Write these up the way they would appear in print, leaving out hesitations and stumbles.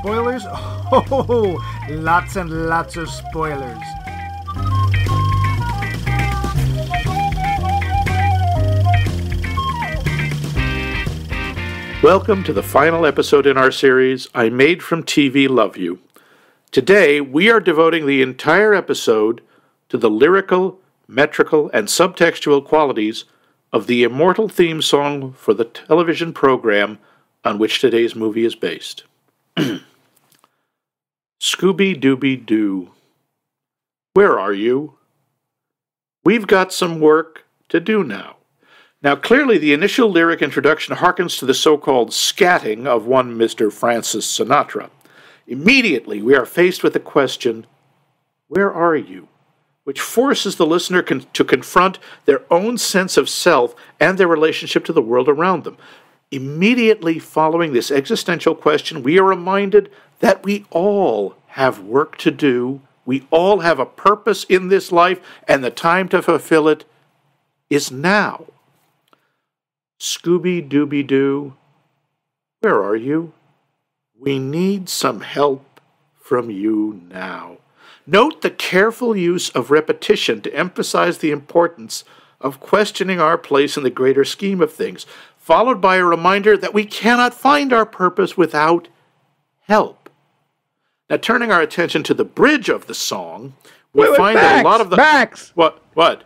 Spoilers? Oh, lots and lots of spoilers. Welcome to the final episode in our series, I Made from TV Love You. Today, we are devoting the entire episode to the lyrical, metrical, and subtextual qualities of the immortal theme song for the television program on which today's movie is based. Scooby-Dooby-Doo. Where are you? We've got some work to do now. Now, clearly, the initial lyric introduction harkens to the so-called scatting of one Mr. Francis Sinatra. Immediately, we are faced with the question, where are you? Which forces the listener to confront their own sense of self and their relationship to the world around them. Immediately following this existential question, we are reminded that we all have work to do, we all have a purpose in this life, and the time to fulfill it is now. Scooby-Dooby-Doo, where are you? We need some help from you now. Note the careful use of repetition to emphasize the importance of questioning our place in the greater scheme of things, followed by a reminder that we cannot find our purpose without help. Now, turning our attention to the bridge of the song, we find that a lot of the... Max! What?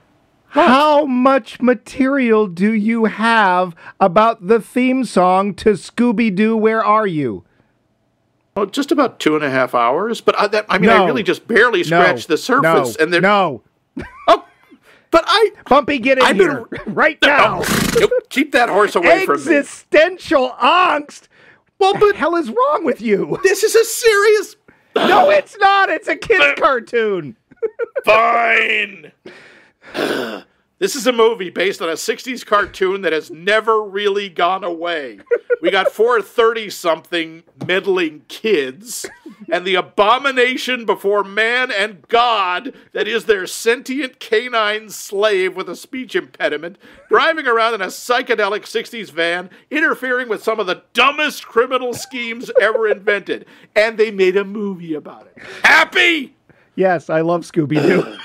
How much material do you have about the theme song to Scooby-Doo, Where Are You? Well, just about 2.5 hours, but I really just barely scratched the surface. No. Oh, but Bumpy, get in here right now. No, keep that horse away from me. Existential angst. Well, what the hell is wrong with you? This is a serious... No, it's not. It's a kid's cartoon. Fine. This is a movie based on a 60s cartoon that has never really gone away. We got 4 30-something meddling kids and the abomination before man and God that is their sentient canine slave with a speech impediment, driving around in a psychedelic 60s van, interfering with some of the dumbest criminal schemes ever invented. And they made a movie about it. Happy? Yes, I love Scooby-Doo.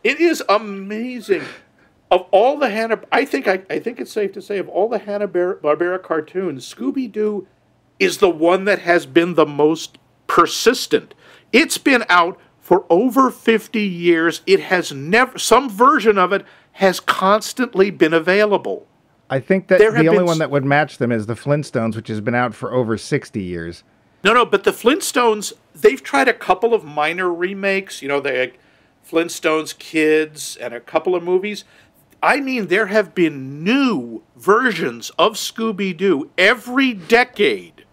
It is amazing. Of all the I think it's safe to say, of all the Hanna-Barbera cartoons, Scooby-Doo is the one that has been the most persistent. It's been out for over 50 years. It has never, some version of it has constantly been available. I think that the only one that would match them is the Flintstones, which has been out for over 60 years. No, but the Flintstones, they've tried a couple of minor remakes. You know, Flintstones Kids and a couple of movies. I mean, there have been new versions of Scooby-Doo every decade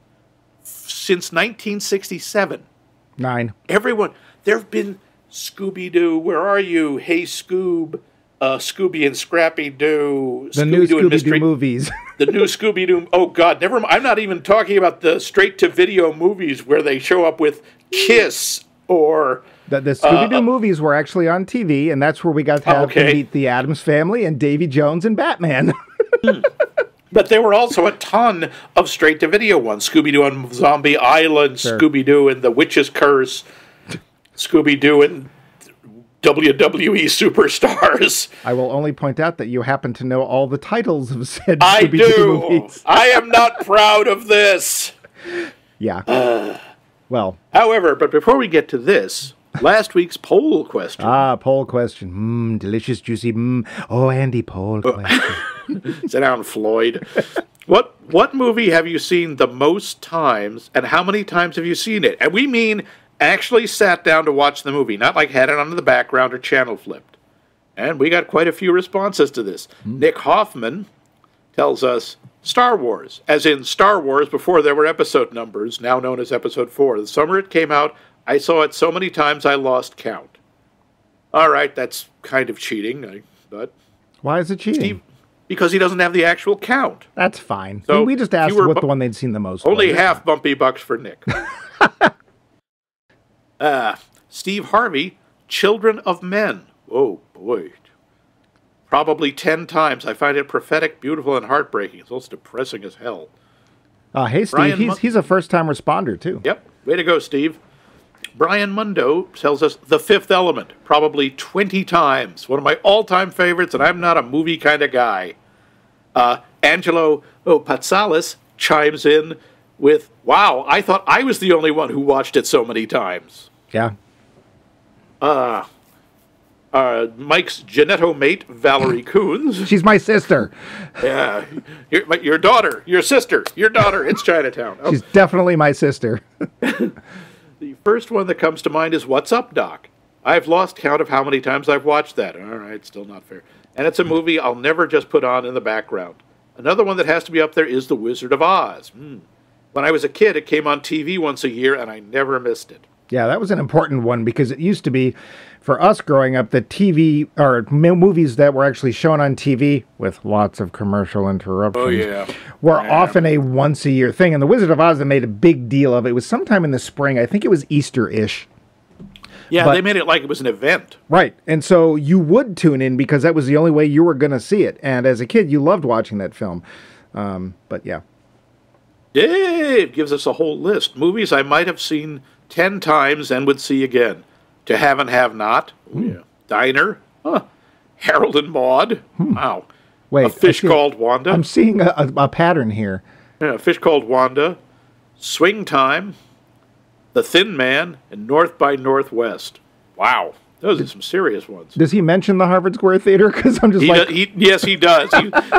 since 1967. 9. There have been Scooby-Doo, Where Are You? Hey Scoob, Scooby and Scrappy-Doo. The new Scooby-Doo movies. The new Scooby-Doo. Oh, God, never mind. I'm not even talking about the straight-to-video movies where they show up with Kiss or... The Scooby-Doo movies were actually on TV, and that's where we got to meet the Addams Family and Davy Jones and Batman. But there were also a ton of straight-to-video ones. Scooby-Doo on Zombie Island, sure. Scooby-Doo and the Witch's Curse, Scooby-Doo and WWE Superstars. I will only point out that you happen to know all the titles of said Scooby-Doo movies. I am not proud of this. Yeah. Well. However, but before we get to this... Last week's poll question. Poll question. Delicious, juicy. Oh, Andy, poll question. Sit down, Floyd. What movie have you seen the most times, and how many times have you seen it? And we mean actually sat down to watch the movie, not like had it on in the background or channel flipped. And we got quite a few responses to this. Nick Hoffman tells us Star Wars, as in Star Wars before there were episode numbers, now known as Episode 4. The summer it came out, I saw it so many times I lost count. All right, that's kind of cheating, but... Why is it cheating? Because he doesn't have the actual count. That's fine. So we just asked what the one they'd seen the most. Only half Bumpybux for Nick. Steve Harvey, Children of Men. Oh, boy. Probably 10 times. I find it prophetic, beautiful, and heartbreaking. It's also depressing as hell. Hey, Steve. He's a first-time responder, too. Yep. Way to go, Steve. Brian Mundo tells us The Fifth Element, probably 20 times. One of my all-time favorites, and I'm not a movie kind of guy. Angelo Patsalis chimes in with, wow, I thought I was the only one who watched it so many times. Yeah. Mike's Genetto mate, Valerie Coons. She's my sister. Yeah. Your daughter, your sister, your daughter. It's Chinatown. Oh. She's definitely my sister. The first one that comes to mind is What's Up, Doc? I've lost count of how many times I've watched that. All right, still not fair. And it's a movie I'll never just put on in the background. Another one that has to be up there is The Wizard of Oz. When I was a kid, it came on TV once a year, and I never missed it. Yeah, that was an important one because it used to be, for us growing up, the TV or movies that were actually shown on TV with lots of commercial interruptions were often a once-a-year thing. And The Wizard of Oz, they made a big deal of it. It was sometime in the spring. I think it was Easter-ish. Yeah, they made it like it was an event. Right. And so you would tune in because that was the only way you were going to see it. And as a kid, you loved watching that film. But yeah. Dave gives us a whole list. Movies I might have seen 10 times and would see again. To Have and Have Not. Diner. Harold and Maude. Wow. Wait, A Fish Called Wanda. I'm seeing a pattern here. Yeah, A Fish Called Wanda. Swing Time. The Thin Man, and North by Northwest. Wow. Those are some serious ones. Does he mention the Harvard Square Theater? Because I'm just yes, he does.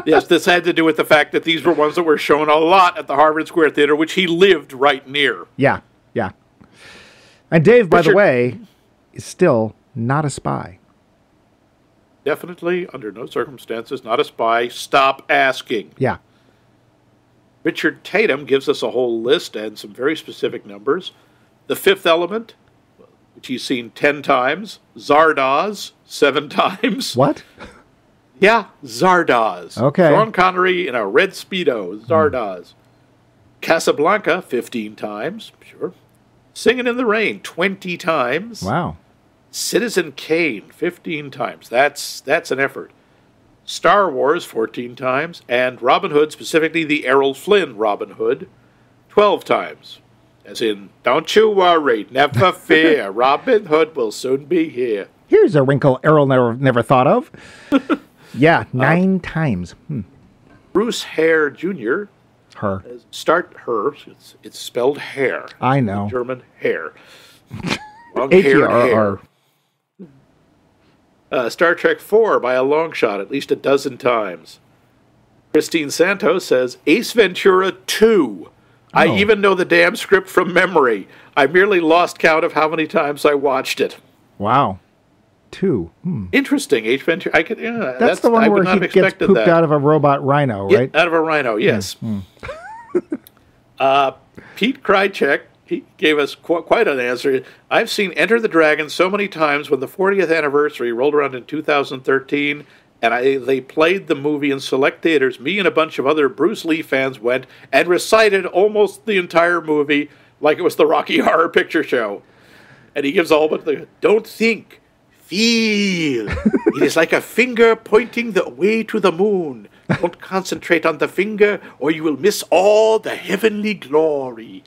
Yes, this had to do with the fact that these were ones that were shown a lot at the Harvard Square Theater, which he lived right near. Yeah. And Dave, by the way, is still not a spy. Definitely, under no circumstances, not a spy. Stop asking. Yeah. Richard Tatum gives us a whole list and some very specific numbers. The Fifth Element, which he's seen 10 times. Zardoz, 7 times. What? Yeah, Zardoz. Okay. Sean Connery in a red Speedo, Zardoz. Casablanca, 15 times. Sure. Singing in the Rain, 20 times. Wow. Citizen Kane, 15 times. That's an effort. Star Wars, 14 times. And Robin Hood, specifically the Errol Flynn Robin Hood, 12 times. As in, don't you worry, never fear, Robin Hood will soon be here. Here's a wrinkle Errol never thought of. Yeah, 9 times. Bruce Hare Jr. Her. It's spelled hair. I know. German hair. H-E-R-R. Star Trek 4 by a long shot, at least a dozen times. Christine Santos says, Ace Ventura 2. I even know the damn script from memory. I merely lost count of how many times I watched it. Wow. 2. Interesting. Ace Ventura. That's the one where he gets pooped out of a robot rhino, right? Yeah, out of a rhino, yes. Pete Krychek, he gave us quite an answer. I've seen Enter the Dragon so many times when the 40th anniversary rolled around in 2013, and they played the movie in select theaters. Me and a bunch of other Bruce Lee fans went and recited almost the entire movie like it was the Rocky Horror Picture Show. And he gives all but the, don't think, feel. It is like a finger pointing the way to the moon. Don't concentrate on the finger or you will miss all the heavenly glory.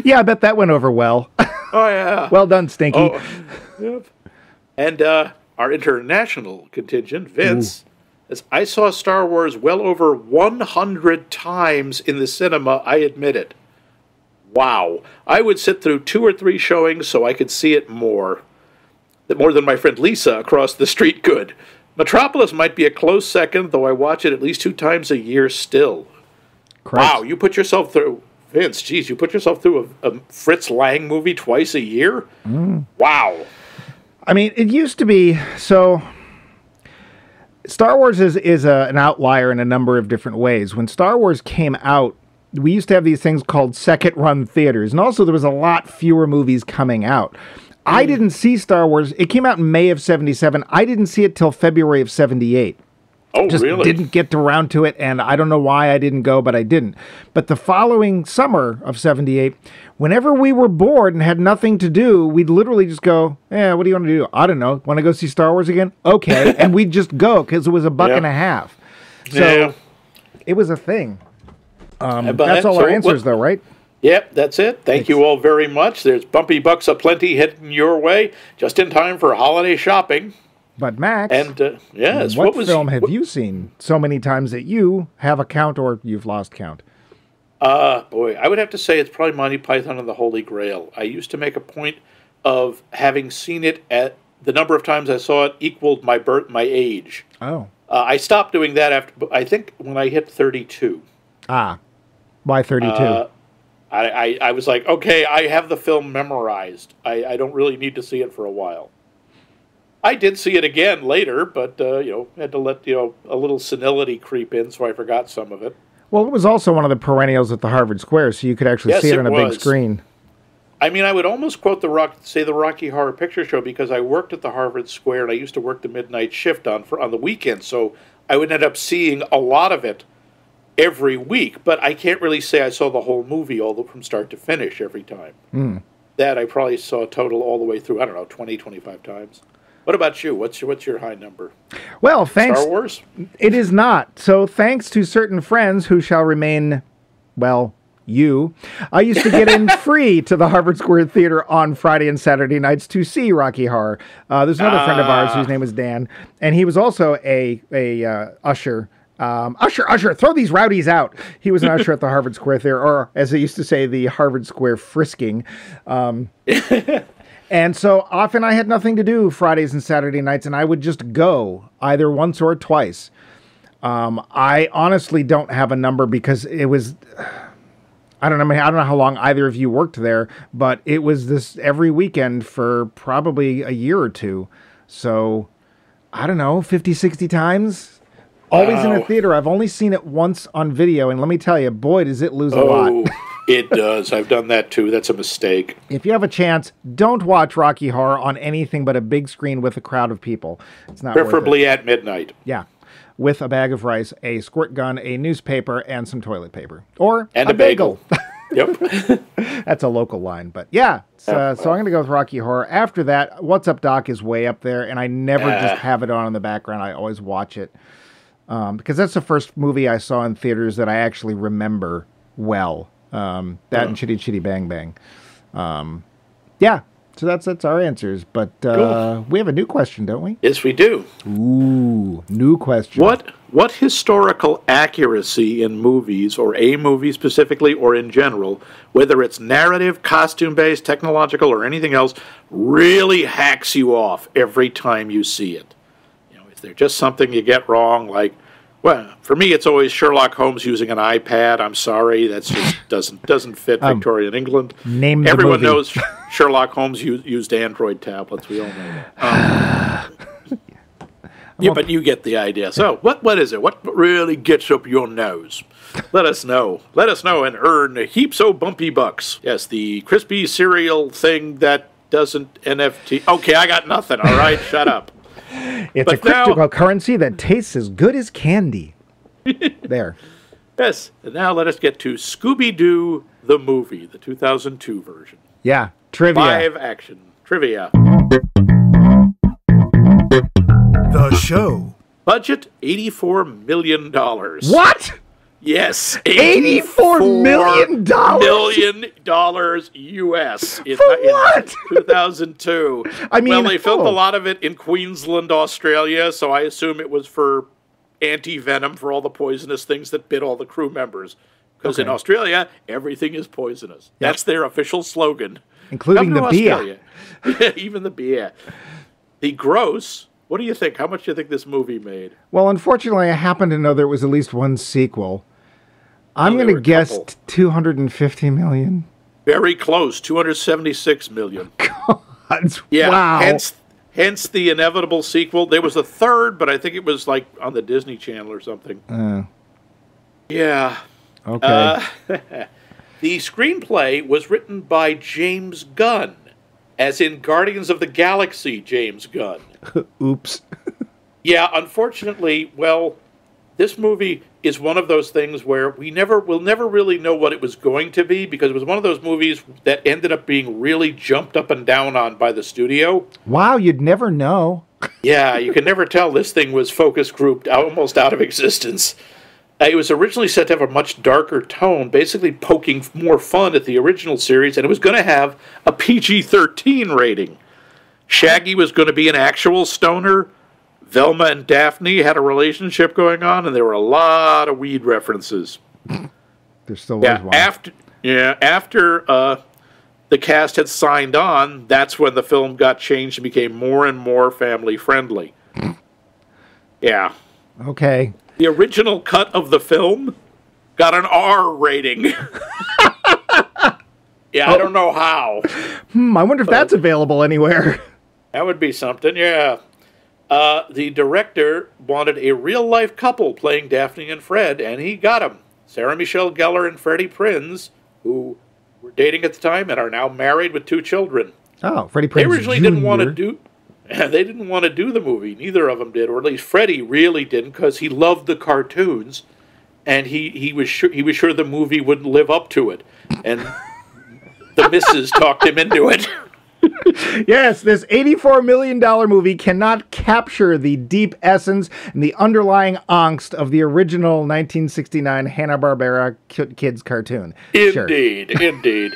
Yeah, I bet that went over well. Oh, yeah. Well done, Stinky. Oh, yep. And our international contingent, Vince, says, I saw Star Wars well over 100 times in the cinema, I admit it. Wow. I would sit through 2 or 3 showings so I could see it more. More than my friend Lisa across the street could. Metropolis might be a close second, though I watch it at least 2 times a year still. Christ. Wow, you put yourself through... Vince, geez, you put yourself through a Fritz Lang movie twice a year? Wow. I mean, it used to be, so Star Wars is an outlier in a number of different ways. When Star Wars came out, we used to have these things called second-run theaters, and also there was a lot fewer movies coming out. I didn't see Star Wars. It came out in May of 77. I didn't see it till February of 78. Oh, just really? Didn't get around to it, and I don't know why I didn't go, but I didn't. But the following summer of 78, whenever we were bored and had nothing to do, we'd literally just go, what do you want to do? I don't know. Want to go see Star Wars again? Okay. And we'd just go because it was $1.50. So it was a thing. That's all our answers, though, right? Yep, that's it. Thank you all very much. There's Bumpybux aplenty heading your way, just in time for holiday shopping. But Max, and yes, what film have you seen so many times that you have a count or you've lost count? Boy, I would have to say it's probably Monty Python and the Holy Grail. I used to make a point of having seen it at the number of times I saw it equaled my age. Oh. I stopped doing that after, I think, when I hit 32. Ah. Why 32? I was like, okay, I have the film memorized. I don't really need to see it for a while. I did see it again later, but, had to let, a little senility creep in, so I forgot some of it. Well, it was also one of the perennials at the Harvard Square, so you could actually see it on a big screen. I mean, I would almost quote the Rocky Horror Picture Show because I worked at the Harvard Square and I used to work the midnight shift on the weekend, so I would end up seeing a lot of it every week. But I can't really say I saw the whole movie from start to finish every time. That I probably saw total all the way through, 20, 25 times. What about you? What's your high number? Well, thanks. Star Wars? It is not. So thanks to certain friends who shall remain, well, you, I used to get in free to the Harvard Square Theater on Friday and Saturday nights to see Rocky Horror. There's another friend of ours whose name is Dan, and he was also a usher. Usher, throw these rowdies out. He was an usher at the Harvard Square Theater, or as they used to say, the Harvard Square frisking. And so often I had nothing to do Fridays and Saturday nights, and I would just go either once or twice. I honestly don't have a number because it was, I don't know how long either of you worked there, but it was this every weekend for probably a year or two. So, I don't know, 50, 60 times? Always in a theater. I've only seen it once on video, and let me tell you, boy, does it lose a lot. It does. I've done that too. That's a mistake. If you have a chance, don't watch Rocky Horror on anything but a big screen with a crowd of people. It's not preferably worth it. At midnight. Yeah. With a bag of rice, a squirt gun, a newspaper, and some toilet paper. Or a bagel. Yep. That's a local line. But yeah, so I'm going to go with Rocky Horror. After that, What's Up Doc is way up there, and I never just have it on in the background. I always watch it. Because that's the first movie I saw in theaters that I actually remember well. And Chitty Chitty Bang Bang. Yeah, so that's our answers. But cool. We have a new question, don't we? Yes, we do. Ooh, new question. What historical accuracy in movies, or a movie specifically, or in general, whether it's narrative, costume-based, technological, or anything else, really hacks you off every time you see it? Is there just something you get wrong, like, well, for me, it's always Sherlock Holmes using an iPad. I'm sorry, that's just doesn't fit Victorian England. Everyone knows Sherlock Holmes used Android tablets. We all know that. Yeah, but you get the idea. So, what is it? What really gets up your nose? Let us know. Let us know and earn heaps o' Bumpybux. Yes, the crispy cereal thing that doesn't NFT. Okay, I got nothing. All right, shut up. It's a cryptocurrency that tastes as good as candy. There. Yes. And now let us get to Scooby-Doo, the movie, the 2002 version. Yeah. Trivia. Live action. Trivia. The show. Budget, $84 million. What? Yes. $84 million? $1 million US in 2002. I mean, well, they filmed a lot of it in Queensland, Australia, so I assume it was for anti-venom for all the poisonous things that bit all the crew members. Because in Australia, everything is poisonous. Yep. That's their official slogan. Including the beer. Even the beer. The gross... What do you think? How much do you think this movie made? Well, unfortunately, I happen to know there was at least one sequel. I'm going to guess $250 million. Very close, $276 million. God, yeah, wow. Hence the inevitable sequel. There was a third, but I think it was like on the Disney Channel or something. Yeah. Okay. The screenplay was written by James Gunn, as in Guardians of the Galaxy James Gunn. Oops. Yeah, unfortunately, well, this movie is one of those things where we'll never really know what it was going to be, because it was one of those movies that ended up being really jumped up and down on by the studio. Wow, you'd never know. Yeah, you can never tell. This thing was focus grouped almost out of existence. It was originally set to have a much darker tone, basically poking more fun at the original series, and it was going to have a PG-13 rating. Shaggy was going to be an actual stoner. Velma and Daphne had a relationship going on, and there were a lot of weed references. There still was one. After the cast had signed on, that's when the film got changed and became more and more family-friendly. Yeah. Okay. The original cut of the film got an R rating. Yeah, I don't know how. I wonder if that's available anywhere. That would be something, yeah. The director wanted a real-life couple playing Daphne and Fred, and he got them. Sarah Michelle Gellar and Freddie Prinze, who were dating at the time and are now married with 2 children. Oh, Freddie Prinze They originally Jr. didn't want to do... They didn't want to do the movie. Neither of them did, or at least Freddie really didn't, because he loved the cartoons, and he was sure the movie wouldn't live up to it. And the missus talked him into it. Yes, this $84 million movie cannot capture the deep essence and the underlying angst of the original 1969 Hanna-Barbera kids cartoon. Indeed, sure. Indeed.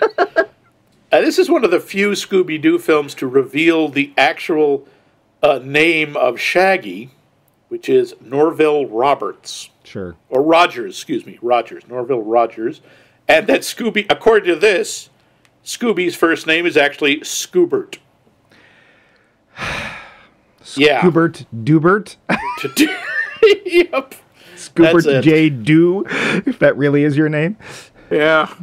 This is one of the few Scooby-Doo films to reveal the actual name of Shaggy, which is Norville Roberts. Sure. Or Rogers, excuse me, Rogers, Norville Rogers. And that Scooby, according to this, Scooby's first name is actually Scoobert. Yeah. Scoobert Doobert? Yep. Scoobert J. Doo, if that really is your name. Yeah.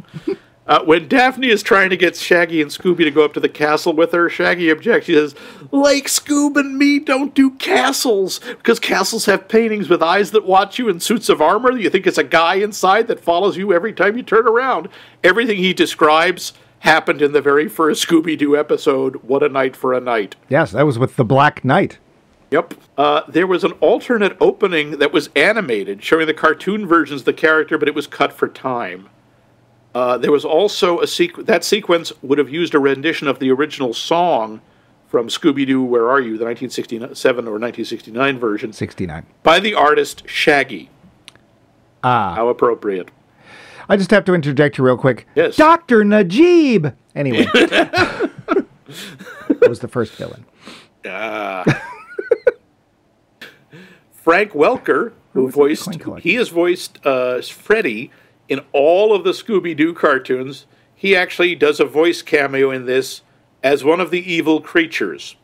When Daphne is trying to get Shaggy and Scooby to go up to the castle with her, Shaggy objects. She says, like Scoob and me don't do castles, because castles have paintings with eyes that watch you in suits of armor. You think it's a guy inside that follows you every time you turn around. Everything he describes happened in the very first Scooby-Doo episode, What a Night for a Night. Yes, that was with the Black Knight. Yep. There was an alternate opening that was animated, showing the cartoon versions of the character, but it was cut for time. There was also that sequence would have used a rendition of the original song from Scooby-Doo, Where Are You, the 1967 or 1969 version. 69. By the artist Shaggy. Ah. How appropriate. I just have to interject you real quick. Yes. Dr. Najib! Anyway. That was the first villain. Frank Welker, he has voiced Freddy in all of the Scooby-Doo cartoons. He actually does a voice cameo in this as one of the evil creatures.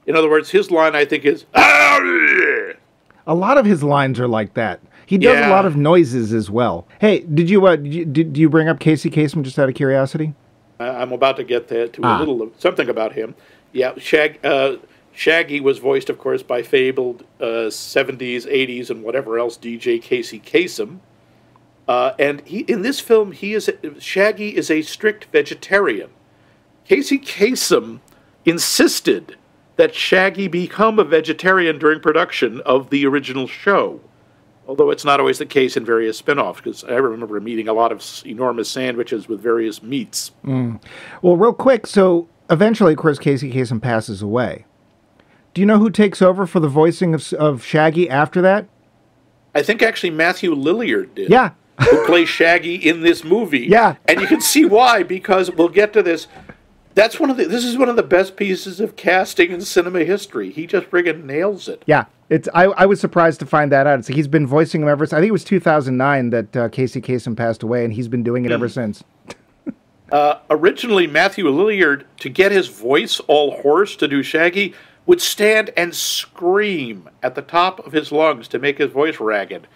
In other words, his line, I think, is... A lot of his lines are like that. He does a lot of noises as well. Hey, did you bring up Casey Kasem just out of curiosity? I'm about to get to a little something about him. Yeah, Shaggy was voiced, of course, by fabled 70s, 80s, and whatever else DJ Casey Kasem. And in this film, Shaggy is a strict vegetarian. Casey Kasem insisted that Shaggy become a vegetarian during production of the original show. Although it's not always the case in various spin-offs, because I remember him eating a lot of enormous sandwiches with various meats. Well, real quick, so eventually, of course, Casey Kasem passes away. Do you know who takes over for the voicing of Shaggy after that? I think actually Matthew Lillard did. Yeah. Who plays Shaggy in this movie. Yeah. And you can see why, because we'll get to this. This is one of the best pieces of casting in cinema history. He just friggin' nails it. Yeah. I was surprised to find that out. It's, he's been voicing him ever since. I think it was 2009 that Casey Kasem passed away, and he's been doing it ever since. Originally, Matthew Lillard, to get his voice all hoarse to do Shaggy, would stand and scream at the top of his lungs to make his voice ragged.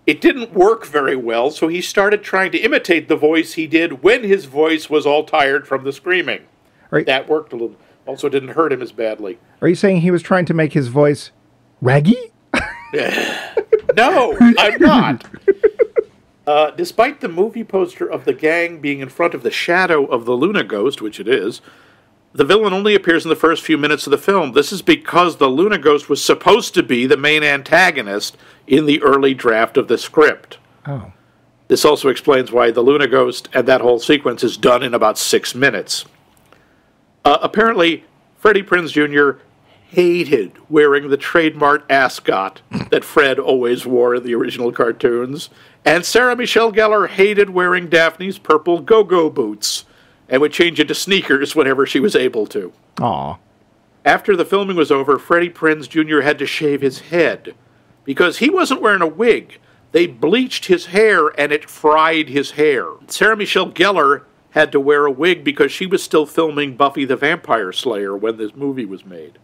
It didn't work very well, so he started trying to imitate the voice he did when his voice was all tired from the screaming. That worked a little. Also didn't hurt him as badly. Are you saying he was trying to make his voice raggy? No, I'm not. Despite the movie poster of the gang being in front of the shadow of the Luna Ghost, which it is, the villain only appears in the first few minutes of the film. This is because the Luna Ghost was supposed to be the main antagonist in the early draft of the script. Oh. This also explains why the Luna Ghost and that whole sequence is done in about 6 minutes. Apparently, Freddie Prinze Jr. hated wearing the trademark ascot that Fred always wore in the original cartoons. And Sarah Michelle Gellar hated wearing Daphne's purple go-go boots and would change into sneakers whenever she was able to. Aw. After the filming was over, Freddie Prinze Jr. had to shave his head because he wasn't wearing a wig. They bleached his hair and it fried his hair. Sarah Michelle Gellar had to wear a wig because she was still filming Buffy the Vampire Slayer when this movie was made.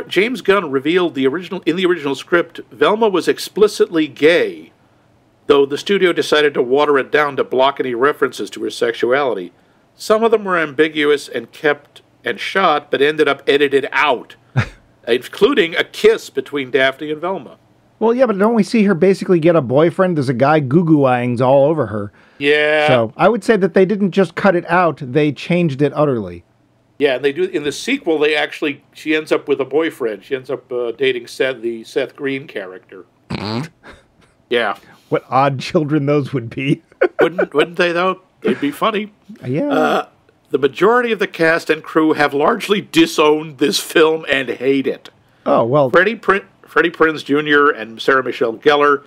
James Gunn revealed in the original script, Velma was explicitly gay, though the studio decided to water it down to block any references to her sexuality. Some of them were ambiguous and kept and shot, but ended up edited out, including a kiss between Daphne and Velma. Well, yeah, but don't we see her basically get a boyfriend? There's a guy goo-goo-eyings all over her. Yeah. So I would say that they didn't just cut it out, they changed it utterly. Yeah, and they do in the sequel. She ends up with a boyfriend. She ends up dating the Seth Green character. Yeah. What odd children those would be. Wouldn't they though? They'd be funny. Yeah. The majority of the cast and crew have largely disowned this film and hate it. Oh well. Freddie Prinze Jr. and Sarah Michelle Gellar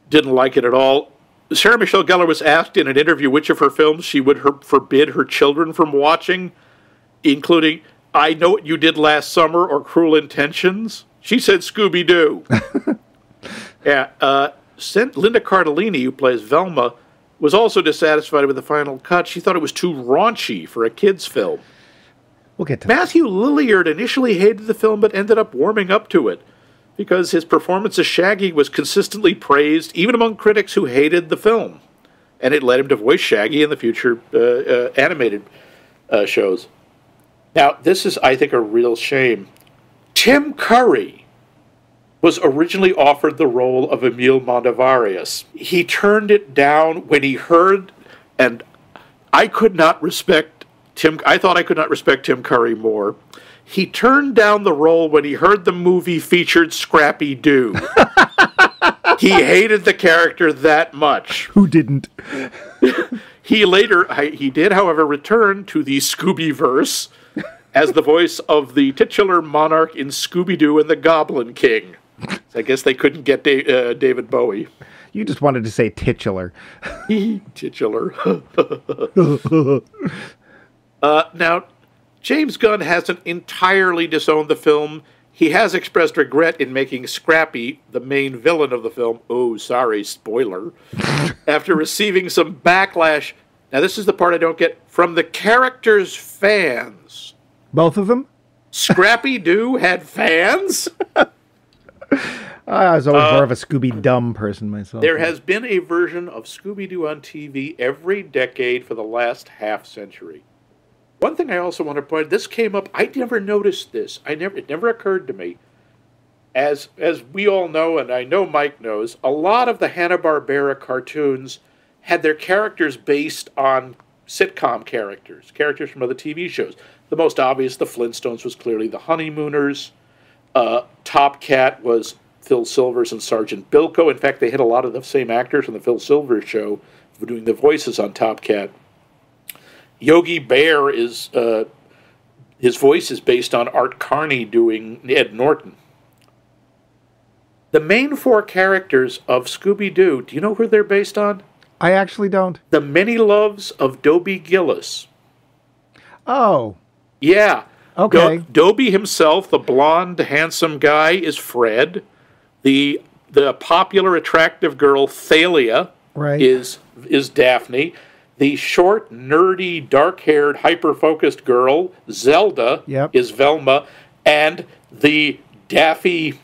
didn't like it at all. Sarah Michelle Gellar was asked in an interview which of her films she would forbid her children from watching, including I Know What You Did Last Summer or Cruel Intentions. She said Scooby-Doo. Yeah. Linda Cardellini, who plays Velma, was also dissatisfied with the final cut. She thought it was too raunchy for a kid's film. We'll get to Matthew Lillard initially hated the film but ended up warming up to it because his performance as Shaggy was consistently praised, even among critics who hated the film. And it led him to voice Shaggy in the future animated shows. Now, this is, I think, a real shame. Tim Curry was originally offered the role of Emil Mondavarius. He turned it down when he heard, and I could not respect I thought I could not respect Tim Curry more. He turned down the role when he heard the movie featured Scrappy-Doo. He hated the character that much. Who didn't? He did, however, return to the Scooby-verse as the voice of the titular monarch in Scooby-Doo and the Goblin King. I guess they couldn't get David Bowie. You just wanted to say titular. Titular. Now, James Gunn hasn't entirely disowned the film. He has expressed regret in making Scrappy the main villain of the film. Oh, sorry, spoiler. After receiving some backlash. Now, this is the part I don't get. From the character's fans. Both of them? Scrappy-Doo had fans? I was always more of a Scooby-Dumb person myself. There has been a version of Scooby-Doo on TV every decade for the last half-century. One thing I also want to point out, this came up, I never noticed this. It never occurred to me. As we all know, and I know Mike knows, a lot of the Hanna-Barbera cartoons had their characters based on sitcom characters from other TV shows. The most obvious, the Flintstones, was clearly the Honeymooners. Top Cat was Phil Silvers and Sergeant Bilko. In fact, they had a lot of the same actors on the Phil Silvers show for doing the voices on Top Cat. Yogi Bear is his voice is based on Art Carney doing Ed Norton. The main four characters of Scooby-Doo, do you know who they're based on? I actually don't. The Many Loves of Dobie Gillis. Oh. Yeah. Okay. Dobie himself, the blonde, handsome guy, is Fred. The popular, attractive girl, Thalia, is Daphne. The short, nerdy, dark-haired, hyper-focused girl, Zelda, is Velma. And the daffy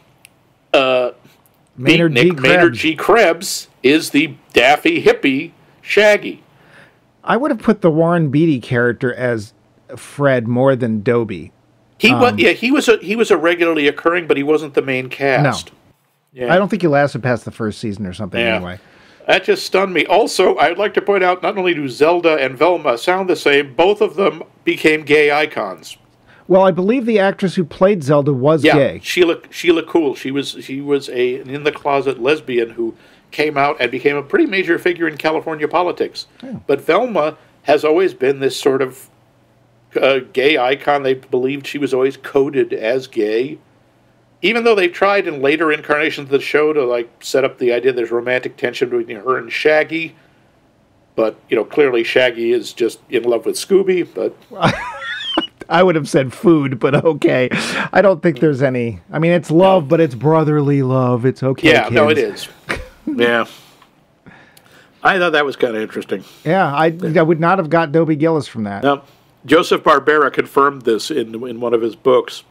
Maynard G. Krebs is the daffy hippie, Shaggy. I would have put the Warren Beatty character as Fred more than Dobie. He was a regularly occurring, but he wasn't the main cast. No. Yeah. I don't think he lasted past the first season or something anyway. That just stunned me. Also, I'd like to point out, not only do Zelda and Velma sound the same, both of them became gay icons. Well, I believe the actress who played Zelda was gay. Sheila Cool. She was an in-the-closet lesbian who came out and became a pretty major figure in California politics. Oh. But Velma has always been this sort of gay icon. They believed she was always coded as gay. Even though they've tried in later incarnations of the show to like set up the idea there's romantic tension between her and Shaggy. But, clearly Shaggy is just in love with Scooby, but... I would have said food, but okay. I don't think there's any... I mean, it's love, but it's brotherly love. It's okay, Yeah, kids. No, it is. Yeah. I thought that was kind of interesting. Yeah, I would not have got Dobie Gillis from that. Now, Joseph Barbera confirmed this in one of his books.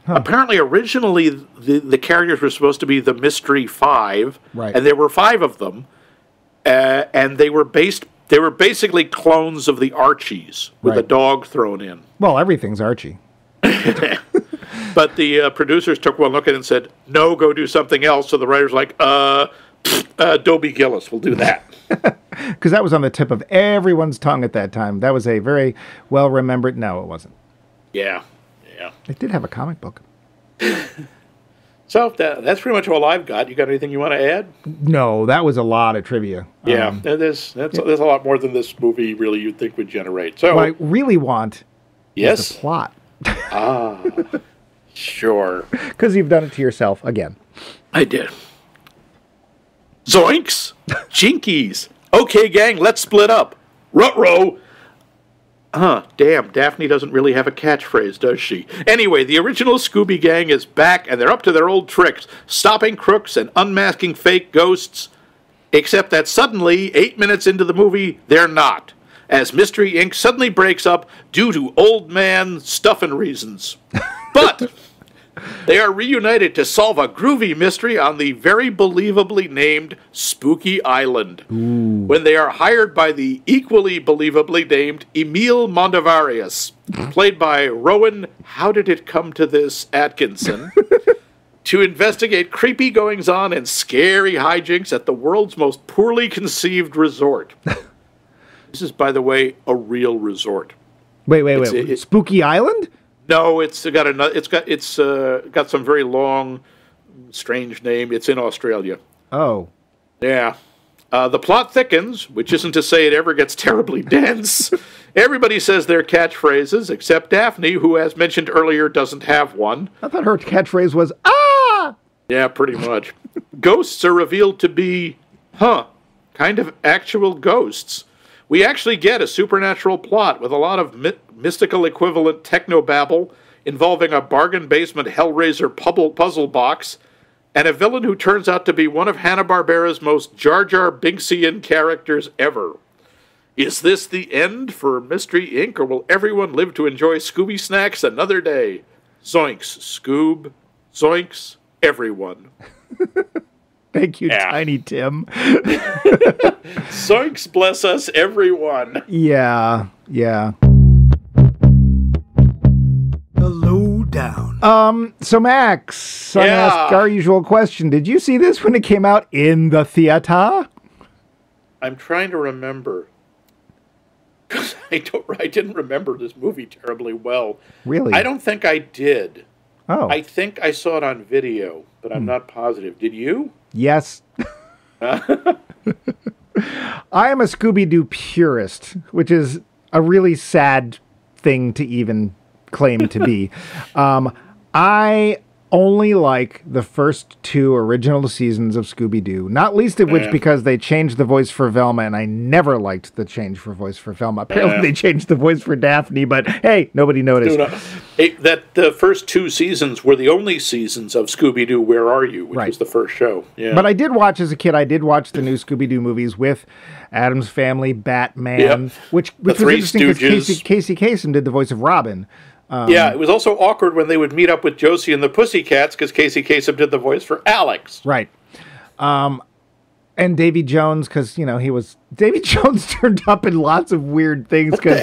Huh. Apparently, originally, the characters were supposed to be the Mystery Five, right. And there were 5 of them, and they were basically clones of the Archies, with a dog thrown in. Well, everything's Archie. But the producers took one look at it and said, no, go do something else. So the writer's like, Dobie Gillis will do that. Because that was on the tip of everyone's tongue at that time. That was a very well-remembered... No, it wasn't. Yeah. It did have a comic book. So that's pretty much all I've got. You got anything you want to add? No, that was a lot of trivia. Yeah, there's a lot more than this movie really you'd think would generate. So what I really want is the plot. Sure. Because you've done it to yourself again. I did. Zoinks! Jinkies! Okay, gang, let's split up. Ruh-roh! Damn, Daphne doesn't really have a catchphrase, does she? Anyway, the original Scooby Gang is back, and they're up to their old tricks, stopping crooks and unmasking fake ghosts. Except that suddenly, 8 minutes into the movie, they're not, as Mystery Inc. suddenly breaks up due to old man stuffing reasons. But they are reunited to solve a groovy mystery on the very believably named Spooky Island, when they are hired by the equally believably named Emil Mondavarius, played by Rowan How Did It Come to This Atkinson, to investigate creepy goings-on and scary hijinks at the world's most poorly conceived resort. This is, by the way, a real resort. Wait. Spooky Island? No, it's got some very long, strange name. It's in Australia. Oh. Yeah. The plot thickens, which isn't to say it ever gets terribly dense. Everybody says their catchphrases, except Daphne, who, as mentioned earlier, doesn't have one. I thought her catchphrase was, ah! Yeah, pretty much. Ghosts are revealed to be, kind of actual ghosts. We actually get a supernatural plot with a lot of mystical equivalent technobabble involving a bargain basement Hellraiser puzzle box and a villain who turns out to be one of Hanna-Barbera's most Jar Jar Binksian characters ever. Is this the end for Mystery Inc., or will everyone live to enjoy Scooby Snacks another day? Zoinks, Scoob. Zoinks, everyone. Thank you, Tiny Tim. Zoinks, bless us, everyone. Yeah. The lowdown. So Max, I ask our usual question. Did you see this when it came out in the theater? I'm trying to remember. Because I didn't remember this movie terribly well. Really? I don't think I did. Oh. I think I saw it on video, but I'm not positive. Did you? Yes. I am a Scooby-Doo purist, which is a really sad thing to even claim to be. I only like the first 2 original seasons of Scooby-Doo, not least of which because they changed the voice for Velma, and I never liked the change for voice for Velma. Apparently they changed the voice for Daphne, but hey, nobody noticed. The first 2 seasons were the only seasons of Scooby-Doo Where Are You, which was the first show. Yeah. But I did watch, as a kid, the new Scooby-Doo movies with Addams Family, Batman, which was interesting because Casey Kasem did the voice of Robin. It was also awkward when they would meet up with Josie and the Pussycats because Casey Kasem did the voice for Alex. Right. And Davy Jones, because, Davy Jones turned up in lots of weird things because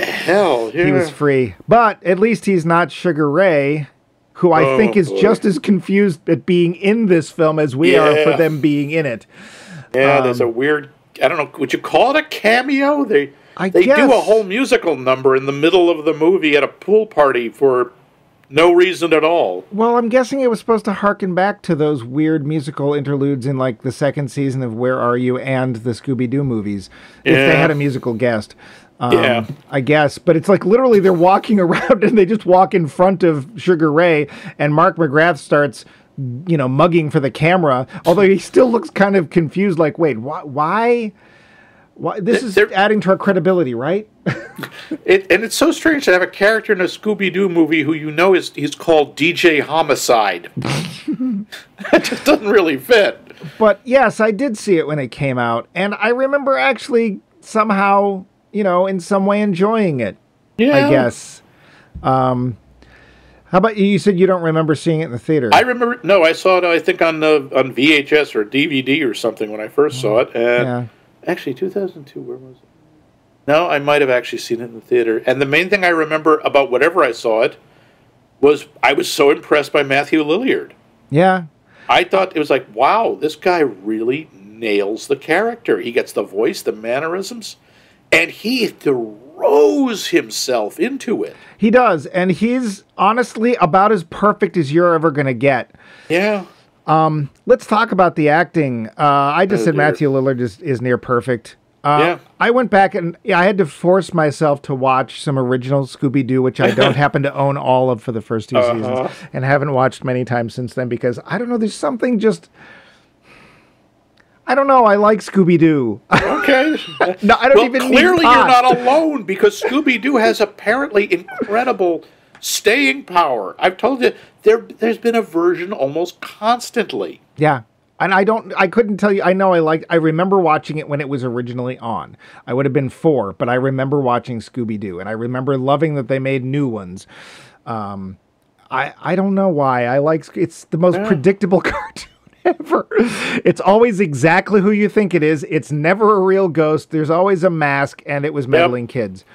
he was free. But at least he's not Sugar Ray, who I think is just as confused at being in this film as we are for them being in it. Yeah, there's a weird, I don't know, would you call it a cameo? They guess. do a whole musical number in the middle of the movie at a pool party for no reason at all. Well, I'm guessing it was supposed to harken back to those weird musical interludes in like the second season of Where Are You and the Scooby-Doo movies, if they had a musical guest. I guess. But it's like literally they're walking around and they just walk in front of Sugar Ray and Mark McGrath starts, mugging for the camera, although he still looks kind of confused, like, wait, why? This is adding to our credibility, right? And it's so strange to have a character in a Scooby-Doo movie who he's called DJ Homicide. It just doesn't really fit. But yes, I did see it when it came out, and I remember actually somehow, in some way enjoying it. Yeah. I guess. How about you? You said you don't remember seeing it in the theater. I remember. No, I saw it, I think, on VHS or DVD or something when I first saw it. And actually, 2002, where was it? No, I might have actually seen it in the theater. And the main thing I remember about whatever I saw it was I was so impressed by Matthew Lillard. Yeah. I thought it was like, wow, this guy really nails the character. He gets the voice, the mannerisms, and he throws himself into it. He does, and he's honestly about as perfect as you're ever going to get. Yeah. Let's talk about the acting. I just said Matthew Lillard is near perfect. I went back and I had to force myself to watch some original Scooby-Doo, which I don't happen to own all of for the first two seasons, and haven't watched many times since then because, I don't know, there's something just... I don't know, I like Scooby-Doo. Okay. No, I don't even clearly you're not alone because Scooby-Doo has apparently incredible staying power. I've told you, there's been a version almost constantly. Yeah. And I couldn't tell you. I remember watching it when it was originally on. I would have been 4, but I remember watching Scooby-Doo, and I remember loving that they made new ones. I don't know why. It's the most predictable cartoon ever. It's always exactly who you think it is. It's never a real ghost. There's always a mask, and it was meddling kids.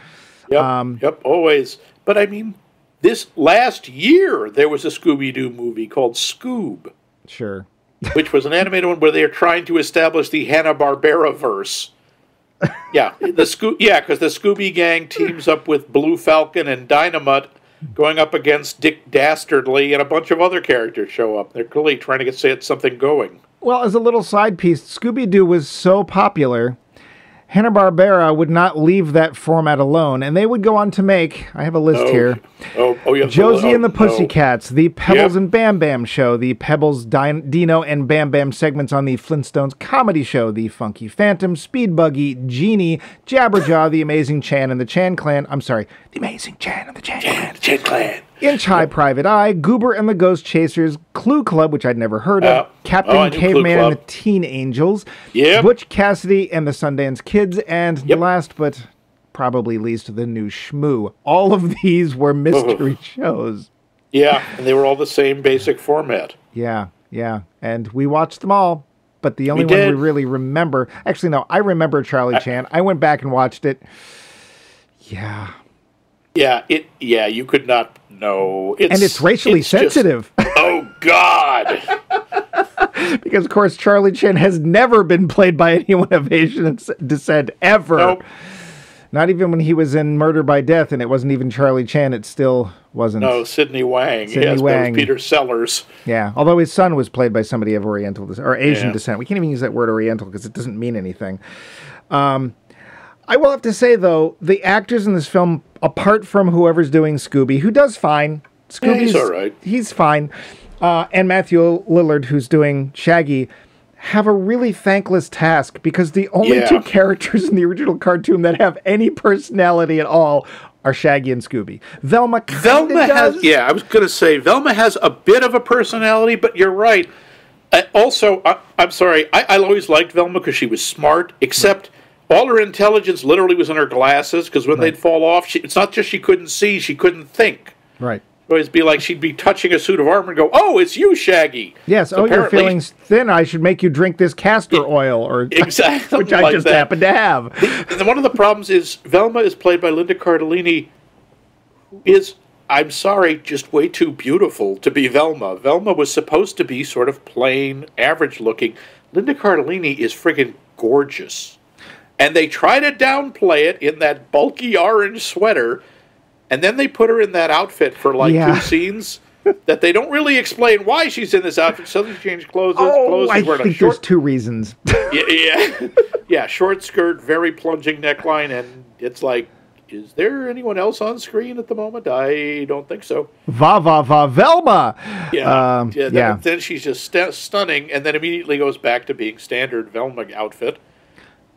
Yep, always. But I mean, this last year, there was a Scooby-Doo movie called Scoob. Sure. Which was an animated one where they are trying to establish the Hanna-Barbera verse. Yeah, because the Scooby Gang teams up with Blue Falcon and Dynamite going up against Dick Dastardly, and a bunch of other characters show up. They're clearly trying to get something going. Well, as a little side piece, Scooby-Doo was so popular, Hanna-Barbera would not leave that format alone, and they would go on to make, I have a list here, Josie and the Pussycats, the Pebbles and Bam Bam Show, the Pebbles, Dino, and Bam Bam segments on the Flintstones Comedy Show, the Funky Phantom, Speed Buggy, Genie, Jabberjaw, the Amazing Chan and the Chan Clan, the Amazing Chan and the Chan Clan. Inch High Private Eye, Goober and the Ghost Chasers, Clue Club, which I'd never heard of, Captain Caveman and the Teen Angels, Butch Cassidy and the Sundance Kids, and last but probably least, the New Shmoo. All of these were mystery shows. Yeah, and they were all the same basic format. Yeah, and we watched them all, but the only one we really remember... Actually, no, I remember Charlie Chan. I went back and watched it. Yeah, you could not know. And it's racially sensitive. Oh, God. Because, of course, Charlie Chan has never been played by anyone of Asian descent, ever. Nope. Not even when he was in Murder by Death, and it wasn't even Charlie Chan, it still wasn't. No, Sidney Wang. That was Peter Sellers. Yeah, although his son was played by somebody of Oriental or Asian descent. We can't even use that word Oriental because it doesn't mean anything. I will have to say, though, the actors in this film, apart from whoever's doing Scooby, who does fine. Scooby's all right. He's fine. And Matthew Lillard, who's doing Shaggy, have a really thankless task because the only two characters in the original cartoon that have any personality at all are Shaggy and Scooby. Velma has... Yeah, I was going to say, Velma has a bit of a personality, but you're right. Also, I'm sorry, I always liked Velma because she was smart, except... All her intelligence literally was in her glasses, because when they'd fall off, it's not just she couldn't see, she couldn't think. Right. It would always be like she'd be touching a suit of armor and go, "Oh, it's you, Shaggy." Yes, so you're feeling thin, I should make you drink this castor oil, or exactly, which I just happen to have. One of the problems is Velma is played by Linda Cardellini, who is, I'm sorry, just way too beautiful to be Velma. Velma was supposed to be sort of plain, average-looking. Linda Cardellini is friggin' gorgeous. And they try to downplay it in that bulky orange sweater, And then they put her in that outfit for like Yeah. 2 scenes that they don't really explain why she's in this outfit. Suddenly she changes clothes. I She's wearing a think short, there's 2 reasons. yeah, short skirt, very plunging neckline, and it's like, is there anyone else on screen at the moment? I don't think so. Va va va Velma. Yeah. Then she's just stunning, and then immediately goes back to being standard Velma outfit.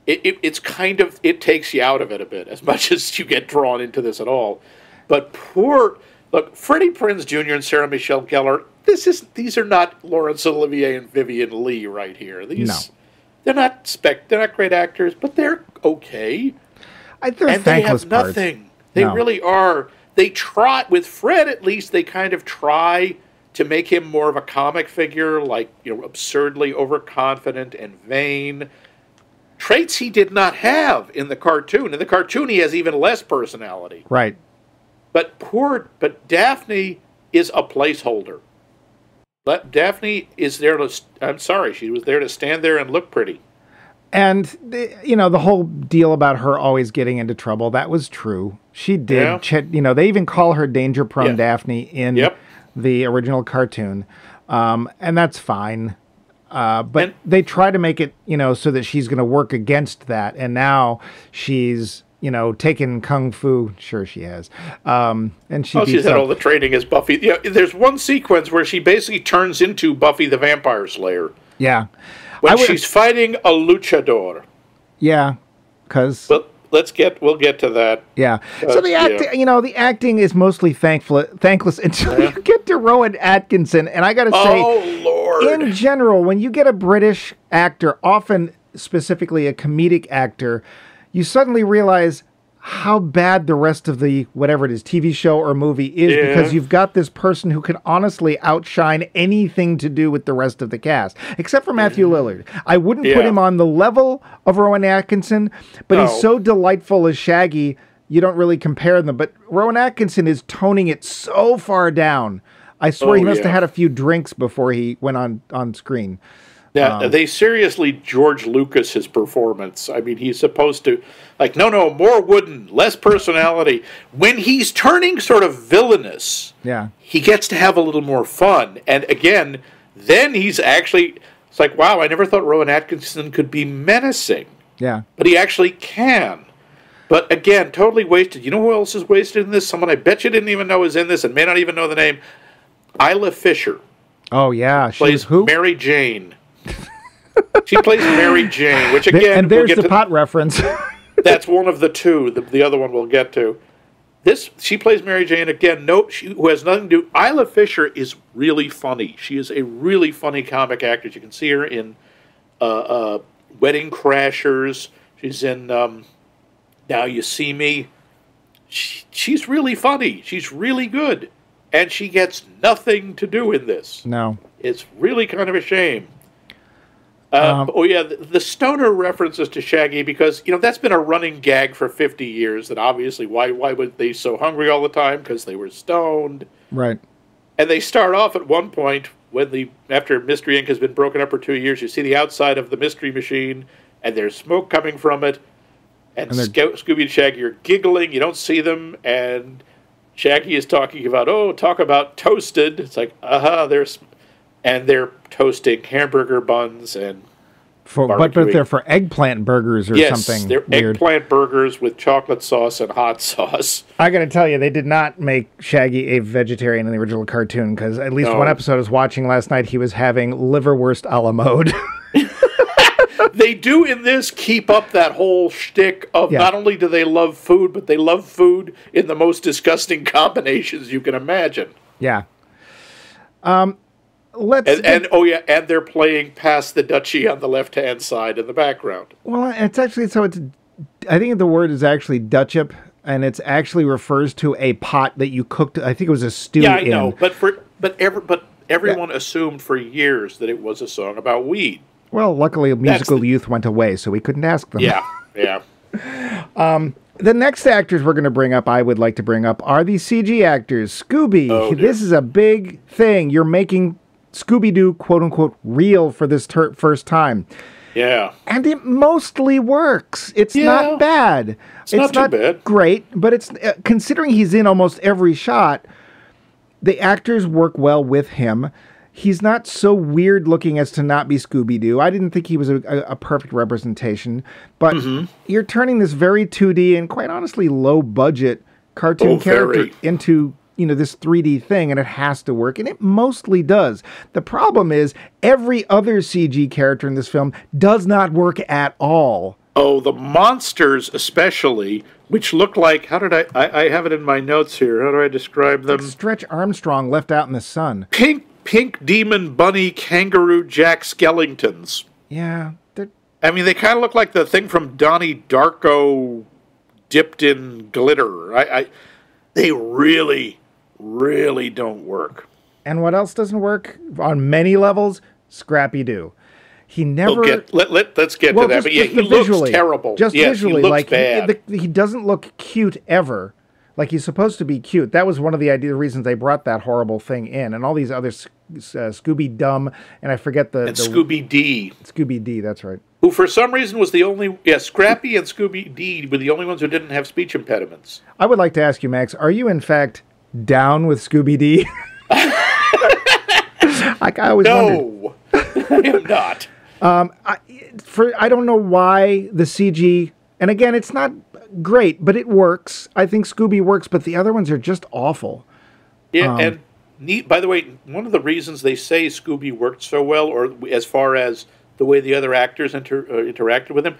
It's kind of, it takes you out of it a bit, as much as you get drawn into this at all. But look, Freddie Prinze Jr. and Sarah Michelle Gellar, these are not Laurence Olivier and Vivian Leigh right here. They're not great actors, but they're okay. They have nothing. Parts. They really are. They try, with Fred at least, they kind of try to make him more of a comic figure, like, absurdly overconfident and vain. Traits he did not have in the cartoon. In the cartoon, he has even less personality. Right. But Daphne is a placeholder. But Daphne is there she was there to stand there and look pretty. And, the whole deal about her always getting into trouble, that was true. She did. Yeah. They even call her Danger-Prone Daphne in the original cartoon. And that's fine. But they try to make it, so that she's going to work against that. And now she's, taken Kung Fu. Sure she has. And she's had all the training as Buffy. Yeah, there's one sequence where she basically turns into Buffy the Vampire Slayer. Yeah. When she's fighting a luchador. Yeah, because... Well, we'll get to that. Yeah. So the acting, the acting is mostly thankless until you get to Rowan Atkinson. And I got to say, oh, Lord. In general, when you get a British actor, often specifically a comedic actor, you suddenly realize how bad the rest of the, whatever it is, TV show or movie is, because you've got this person who can honestly outshine anything to do with the rest of the cast, except for Matthew Lillard. I wouldn't put him on the level of Rowan Atkinson, but he's so delightful as Shaggy, you don't really compare them. But Rowan Atkinson is toning it so far down. I swear he must have had a few drinks before he went on screen. Yeah, they seriously George Lucas his performance. I mean, he's supposed to, no, more wooden, less personality. When he's turning sort of villainous, he gets to have a little more fun. And again, then he's actually, it's like, wow, I never thought Rowan Atkinson could be menacing. Yeah. But he actually can. But again, totally wasted. You know who else is wasted in this? Someone I bet you didn't even know is in this and may not even know the name. Isla Fisher. Oh, yeah. She plays who? Mary Jane. She plays Mary Jane, which again... And there's the pot reference. That's one of the two. The other one we'll get to. She plays Mary Jane again. Who has nothing to do... Isla Fisher is really funny. She is a really funny comic actress. You can see her in Wedding Crashers. She's in Now You See Me. She's really funny. She's really good. And she gets nothing to do in this. No. It's really kind of a shame. The stoner references to Shaggy, because, that's been a running gag for 50 years, that obviously, why were they so hungry all the time? Because they were stoned. Right. And they start off at one point, after Mystery Inc. has been broken up for 2 years, you see the outside of the Mystery Machine, and there's smoke coming from it, and Scooby and Shaggy are giggling, you don't see them, and Shaggy is talking about, talk about toasted. It's like, they're toasting hamburger buns and but they're for eggplant burgers or something. Yes, they're weird. Eggplant burgers with chocolate sauce and hot sauce. I got to tell you, they did not make Shaggy a vegetarian in the original cartoon, because at least one episode I was watching last night, he was having liverwurst a la mode. They do in this keep up that whole shtick of not only do they love food, but they love food in the most disgusting combinations you can imagine. Yeah. And they're playing Pass the Duchy on the left-hand side in the background. Well, it's actually, I think the word is actually Dutchup, and it's actually refers to a pot that you cooked, I think it was a stew in. Yeah, I know, but everyone assumed for years that it was a song about weed. Well, luckily Musical Youth went away, so we couldn't ask them. Yeah. The next actors we're going to bring up, I would like to bring up, are the CG actors. Scooby, this is a big thing. You're making Scooby-Doo, quote-unquote, real for this first time. Yeah. And it mostly works. It's not bad. It's not too bad. Great, but it's considering he's in almost every shot, the actors work well with him. He's not so weird looking as to not be Scooby-Doo. I didn't think he was a perfect representation, but you're turning this very 2D and quite honestly low budget cartoon character into this 3D thing, and it has to work, and it mostly does. The problem is every other CG character in this film does not work at all. Oh, the monsters especially, which look like, how did I have it in my notes here. How do I describe them? Like Stretch Armstrong left out in the sun. Pink demon bunny kangaroo Jack Skellingtons. Yeah. I mean, they kind of look like the thing from Donnie Darko dipped in glitter. They really don't work. And what else doesn't work on many levels? Scrappy-Doo. He never... Let's get to that. But yeah, he looks terrible. Just visually. He looks bad. He doesn't look cute ever. Like he's supposed to be cute. That was one of the reasons they brought that horrible thing in. And all these other Scooby-Dum, and I forget the Scooby-D. Scooby-D, that's right. Who for some reason was the only... Yeah, Scrappy and Scooby-D were the only ones who didn't have speech impediments. I would like to ask you, Max, are you in fact down with Scooby-D? I always wondered. I am not. I don't know why the CG, and again, it's not great, but it works. I think Scooby works, but the other ones are just awful. Yeah, and by the way, one of the reasons they say Scooby worked so well, or as far as the way the other actors interacted with him,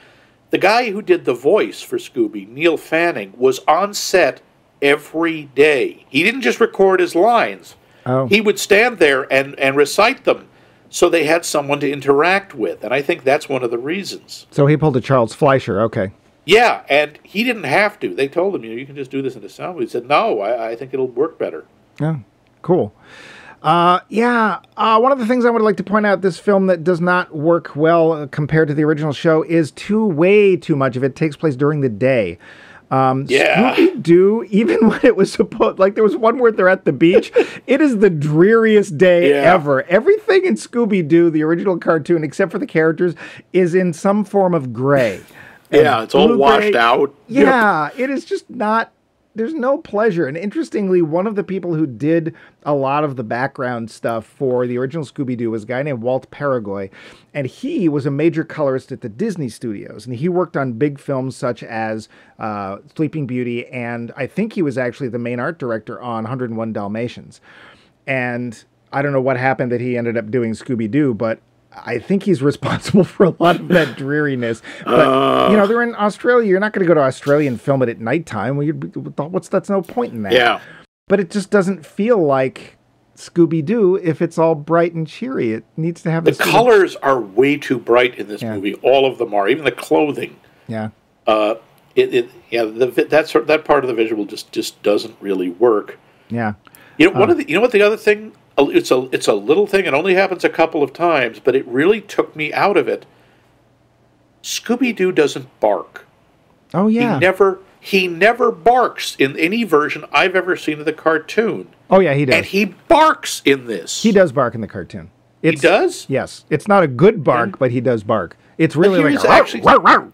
the guy who did the voice for Scooby, Neil Fanning, was on set every day. He didn't just record his lines. Oh. He would stand there and recite them. So they had someone to interact with, and I think that's one of the reasons. So he pulled a Charles Fleischer, okay. Yeah, and he didn't have to. They told him, you can just do this in the sound. He said, no, I think it'll work better. Oh, cool. One of the things I would like to point out, this film that does not work well compared to the original show is way too much of it takes place during the day. Scooby-Doo, even when it was supposed, like there was one where they're at the beach, it is the dreariest day ever. Everything in Scooby-Doo, the original cartoon, except for the characters, is in some form of gray. Yeah, it's all washed out. Yeah, it is just not, there's no pleasure. And interestingly, one of the people who did a lot of the background stuff for the original Scooby-Doo was a guy named Walt Paragoy. And he was a major colorist at the Disney Studios. And he worked on big films such as Sleeping Beauty. And I think he was actually the main art director on 101 Dalmatians. And I don't know what happened that he ended up doing Scooby-Doo, but I think he's responsible for a lot of that dreariness. But, they're in Australia. You're not going to go to Australia and film it at nighttime. That's no point in that. Yeah. But it just doesn't feel like Scooby-Doo if it's all bright and cheery. It needs to have the colors are way too bright in this movie. All of them are. Even the clothing. Yeah. That part of the visual just doesn't really work. Yeah. What the other thing? It's a little thing. It only happens a couple of times, but it really took me out of it. Scooby-Doo doesn't bark. Oh yeah. He never barks in any version I've ever seen of the cartoon. Oh yeah, he does. And he barks in this. He does bark in the cartoon. He does? Yes. It's not a good bark, but he does bark. It's really like a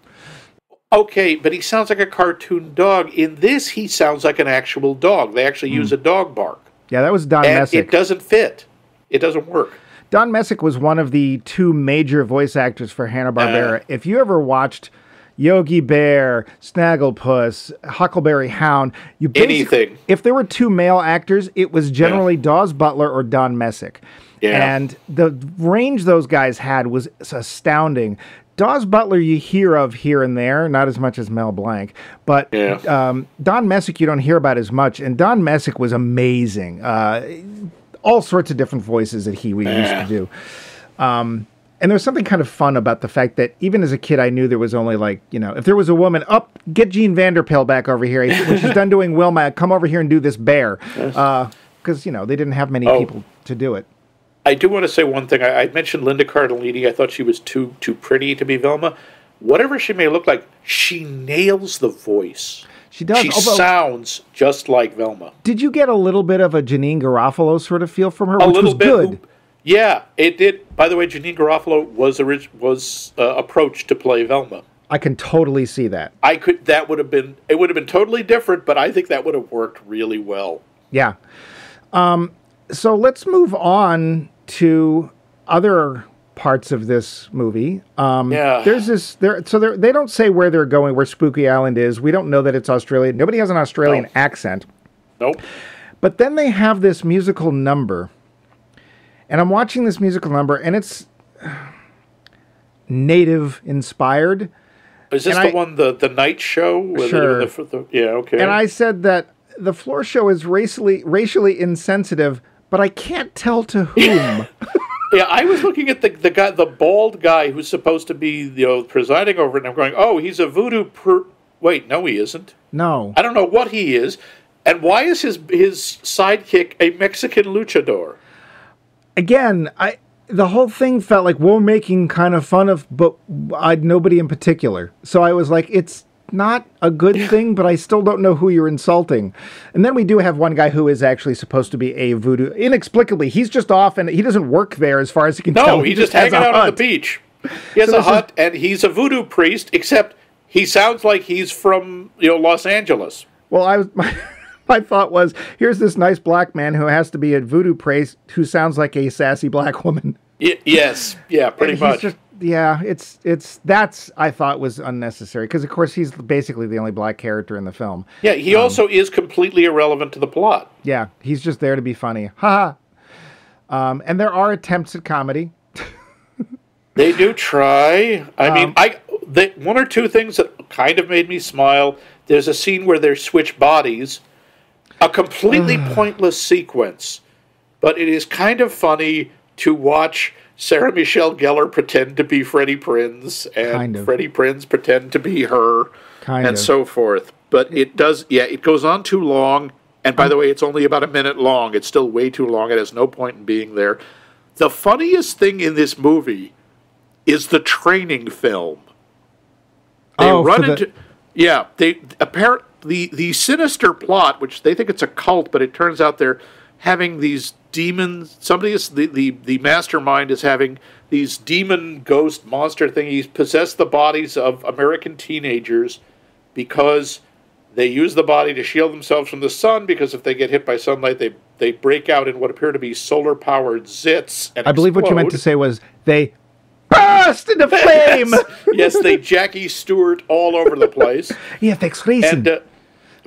Okay, but he sounds like a cartoon dog. In this, he sounds like an actual dog. They actually use a dog bark. Yeah, that was Don Messick. It doesn't fit. It doesn't work. Don Messick was one of the two major voice actors for Hanna-Barbera. If you ever watched Yogi Bear, Snagglepuss, Huckleberry Hound, anything. If there were two male actors, it was generally Dawes Butler or Don Messick. Yeah. And the range those guys had was astounding. Dawes Butler you hear of here and there, not as much as Mel Blanc, but Don Messick you don't hear about as much, and Don Messick was amazing. All sorts of different voices that he used to do. And there's something kind of fun about the fact that even as a kid I knew there was only if there was a woman, get Jean Vanderpeel back over here. When she's done doing Wilma, come over here and do this bear. Because, they didn't have many people to do it. I do want to say one thing. I mentioned Linda Cardellini. I thought she was too pretty to be Velma. Whatever she may look like, she nails the voice. She does. She sounds just like Velma. Did you get a little bit of a Janine Garofalo sort of feel from her, which was good? Yeah, it did. By the way, Janine Garofalo was approached to play Velma. I can totally see that. It would have been totally different, but I think that would have worked really well. Yeah. So let's move on to other parts of this movie. There's this they don't say where they're going, where Spooky Island is. We don't know that it's Australia. Nobody has an Australian accent. Nope. But then they have this musical number. And I'm watching this musical number, and it's native inspired. Is this the night show? Sure. Yeah, okay. And I said that the floor show is racially insensitive, but I can't tell to whom. Yeah, I was looking at the bald guy who's supposed to be presiding over it, and I'm going, oh, he's a voodoo. Wait, no, he isn't. No, I don't know what he is, and why is his sidekick a Mexican luchador? Again, the whole thing felt like we're making kind of fun of, but nobody in particular. So I was like, it's not a good thing, but I still don't know who you're insulting. And then we do have one guy who is actually supposed to be a voodoo. Inexplicably, he's just off, and he doesn't work there as far as you can tell. No, he's just hanging out on the beach. He has a hut, and he's a voodoo priest, except he sounds like he's from Los Angeles. Well, my thought was, here's this nice black man who has to be a voodoo priest who sounds like a sassy black woman. Yes, yeah, pretty much. That's I thought was unnecessary because of course he's basically the only black character in the film. Yeah, he also is completely irrelevant to the plot. Yeah, he's just there to be funny. Ha ha. And there are attempts at comedy. They do try. I mean, one or two things that kind of made me smile. There's a scene where they switch bodies, a completely pointless sequence, but it is kind of funny to watch Sarah Michelle Gellar pretend to be Freddie Prinze, and Freddie Prinze pretend to be her, and so forth. But it goes on too long, and by the way, it's only about a minute long. It's still way too long. It has no point in being there. The funniest thing in this movie is the training film. The sinister plot, which they think it's a cult, but it turns out they're having these demons. The mastermind is having these demon ghost monster thingies possess the bodies of American teenagers because they use the body to shield themselves from the sun, because if they get hit by sunlight, they break out in what appear to be solar-powered zits and I believe explode. What you meant to say was they burst into flame! Yes, they Jackie Stewart all over the place. Yeah, fix reason.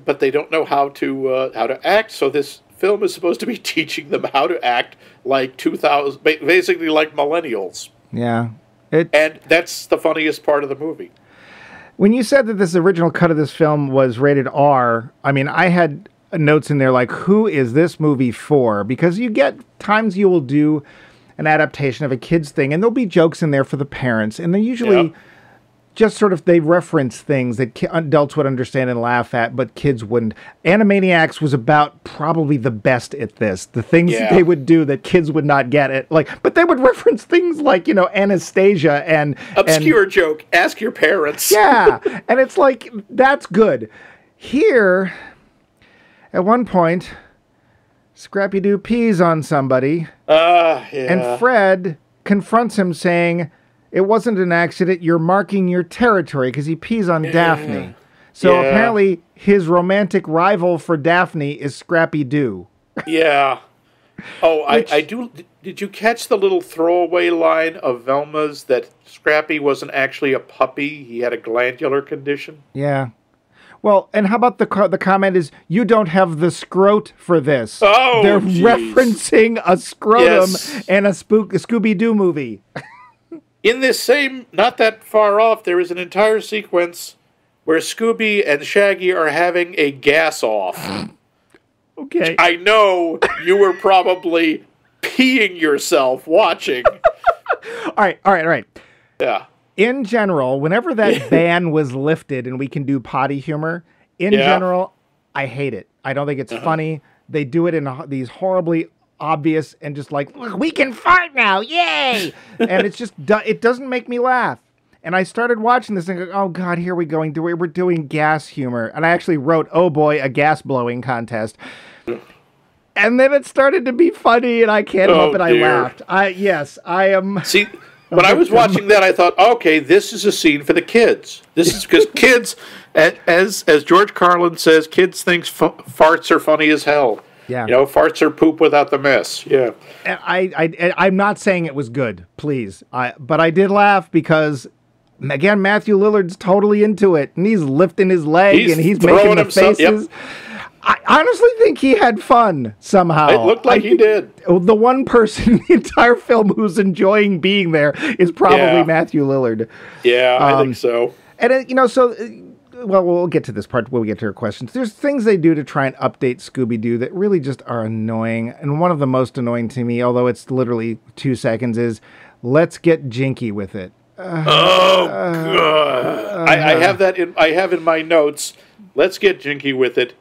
But they don't know how to act, so this film is supposed to be teaching them how to act like basically like millennials. Yeah. And that's the funniest part of the movie. When you said that this original cut of this film was rated R, I mean, I had notes in there like, who is this movie for? Because you get times you will do an adaptation of a kid's thing, and there'll be jokes in there for the parents, and they usually just sort of, they reference things that adults would understand and laugh at, but kids wouldn't. Animaniacs was about probably the best at this. The things they would do that kids would not get it, but they would reference things like, Anastasia and obscure joke. Ask your parents. Yeah, and it's like, that's good. Here, at one point, Scrappy-Doo pees on somebody, and Fred confronts him saying, it wasn't an accident, you're marking your territory, because he pees on Daphne. So apparently his romantic rival for Daphne is Scrappy-Doo. Yeah. Oh, I do. Did you catch the little throwaway line of Velma's that Scrappy wasn't actually a puppy? He had a glandular condition? Yeah. Well, and how about the comment is, you don't have the scrot for this. Oh, they're referencing a scrotum in a Scooby-Doo movie. In this same, not that far off, there is an entire sequence where Scooby and Shaggy are having a gas-off. Okay. I know you were probably peeing yourself watching. All right. Yeah. In general, whenever that ban was lifted and we can do potty humor, in general, I hate it. I don't think it's funny. They do it in these horribly obvious and just like, look, we can fart now, yay! And it's just, it doesn't make me laugh. And I started watching this and go, oh God, here we going. We're doing gas humor. And I actually wrote, oh boy, a gas blowing contest. And then it started to be funny, and I can't help it. I dear. laughed. I am. See, when I was watching that, I thought, okay, this is a scene for the kids. This is because kids, as George Carlin says, kids think farts are funny as hell. Yeah. Farts are poop without the mess. Yeah. I'm not saying it was good, please. But I did laugh because, again, Matthew Lillard's totally into it, and he's lifting his leg, and he's making the faces. Yep. I honestly think he had fun somehow. It looked like he did. The one person in the entire film who's enjoying being there is probably Matthew Lillard. Yeah, I think so. And, well, we'll get to this part when we get to your questions. There's things they do to try and update Scooby-Doo that really just are annoying. And one of the most annoying to me, although it's literally 2 seconds, is let's get jinky with it. God. I have in my notes, let's get jinky with it.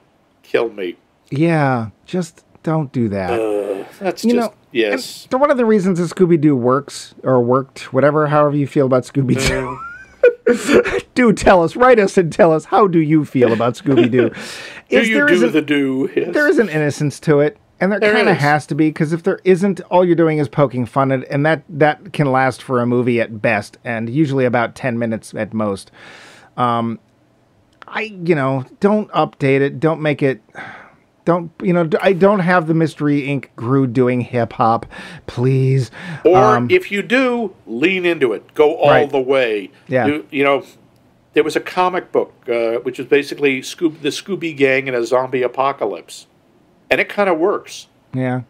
Kill me. Yeah, just don't do that. Yes. One of the reasons that Scooby-Doo works, or worked, whatever, however you feel about Scooby-Doo. Do tell us, write us and tell us, how do you feel about Scooby-Doo? Yes. There is an innocence to it, and there kind of has to be, because if there isn't, all you're doing is poking fun at it, and that can last for a movie at best, and usually about 10 minutes at most. Don't update it. Don't make it. I don't have the Mystery Inc. crew doing hip hop, please. Or if you do, lean into it. Go all the way. Yeah. There was a comic book, which is basically the Scooby Gang in a zombie apocalypse. And it kind of works. Yeah.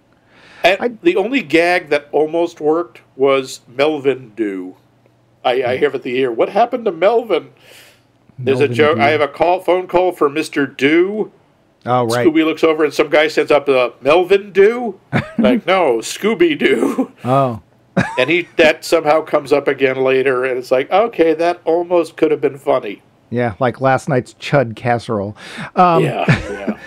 And the only gag that almost worked was Melvin Doo. I have at the ear, what happened to Melvin? There's a joke. I have a phone call for Mr. Doo. Oh, right. Scooby looks over and some guy sends up Melvin Doo. Like, no, Scooby-Doo. Oh. And that somehow comes up again later, and it's like, okay, that almost could have been funny. Yeah, like last night's chud casserole. Yeah.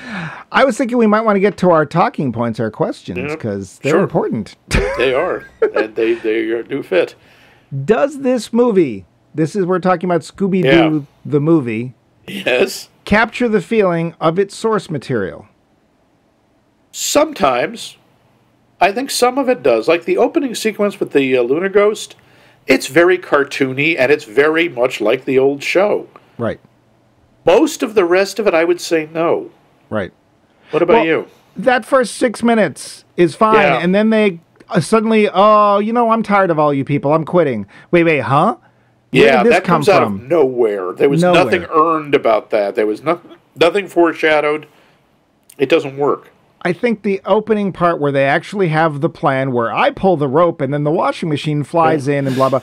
I was thinking we might want to get to our talking points, our questions, because they're important. They are, and they do fit. Does this movie, we're talking about Scooby-Doo, the movie, yes, capture the feeling of its source material? Sometimes. I think some of it does. Like the opening sequence with the Lunar Ghost, it's very cartoony, and it's very much like the old show. Right. Most of the rest of it, I would say no. Right. What about you? That first 6 minutes is fine, and then they suddenly, I'm tired of all you people. I'm quitting. Wait, huh? Where did this come from? Out of nowhere. There was nothing earned about that. There was nothing foreshadowed. It doesn't work. I think the opening part where they actually have the plan where I pull the rope and then the washing machine flies in and blah, blah,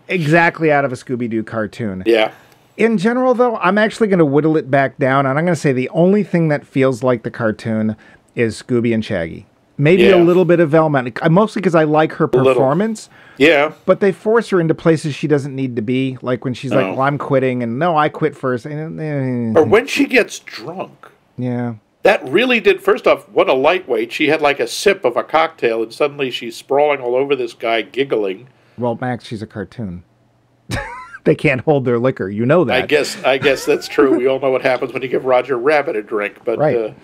exactly out of a Scooby-Doo cartoon. Yeah. In general, though, I'm actually going to whittle it back down, and I'm going to say the only thing that feels like the cartoon is Scooby and Shaggy. Maybe a little bit of Velma, mostly because I like her performance. Yeah. But they force her into places she doesn't need to be, like when she's like, well, I'm quitting, and no, I quit first. Or when she gets drunk. Yeah. That really did, first off, what a lightweight. She had like a sip of a cocktail, and suddenly she's sprawling all over this guy, giggling. Well, Max, she's a cartoon. They can't hold their liquor. You know that. I guess that's true. We all know what happens when you give Roger Rabbit a drink. But right.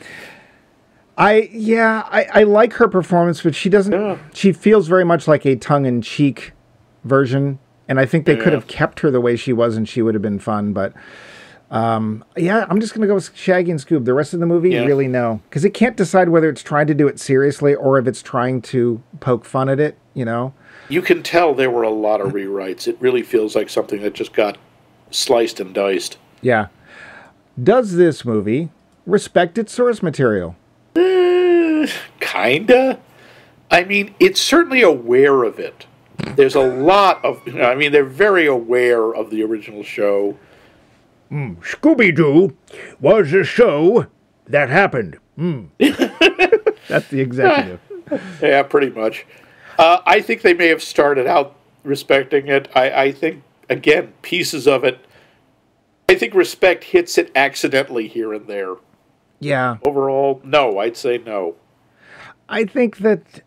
I like her performance, but she doesn't. Yeah. She feels very much like a tongue-in-cheek version, and I think they could have kept her the way she was, and she would have been fun. But I'm just gonna go with Shaggy and Scoob. The rest of the movie, really no, because it can't decide whether it's trying to do it seriously or if it's trying to poke fun at it. You can tell there were a lot of rewrites. It really feels like something that just got sliced and diced. Yeah. Does this movie respect its source material? Kinda. I mean, it's certainly aware of it. There's a lot of... they're very aware of the original show. Scooby-Doo was a show that happened. That's the executive. Yeah, pretty much. I think they may have started out respecting it. I think, again, pieces of it... I think respect hits it accidentally here and there. Yeah. Overall, no. I'd say no. I think that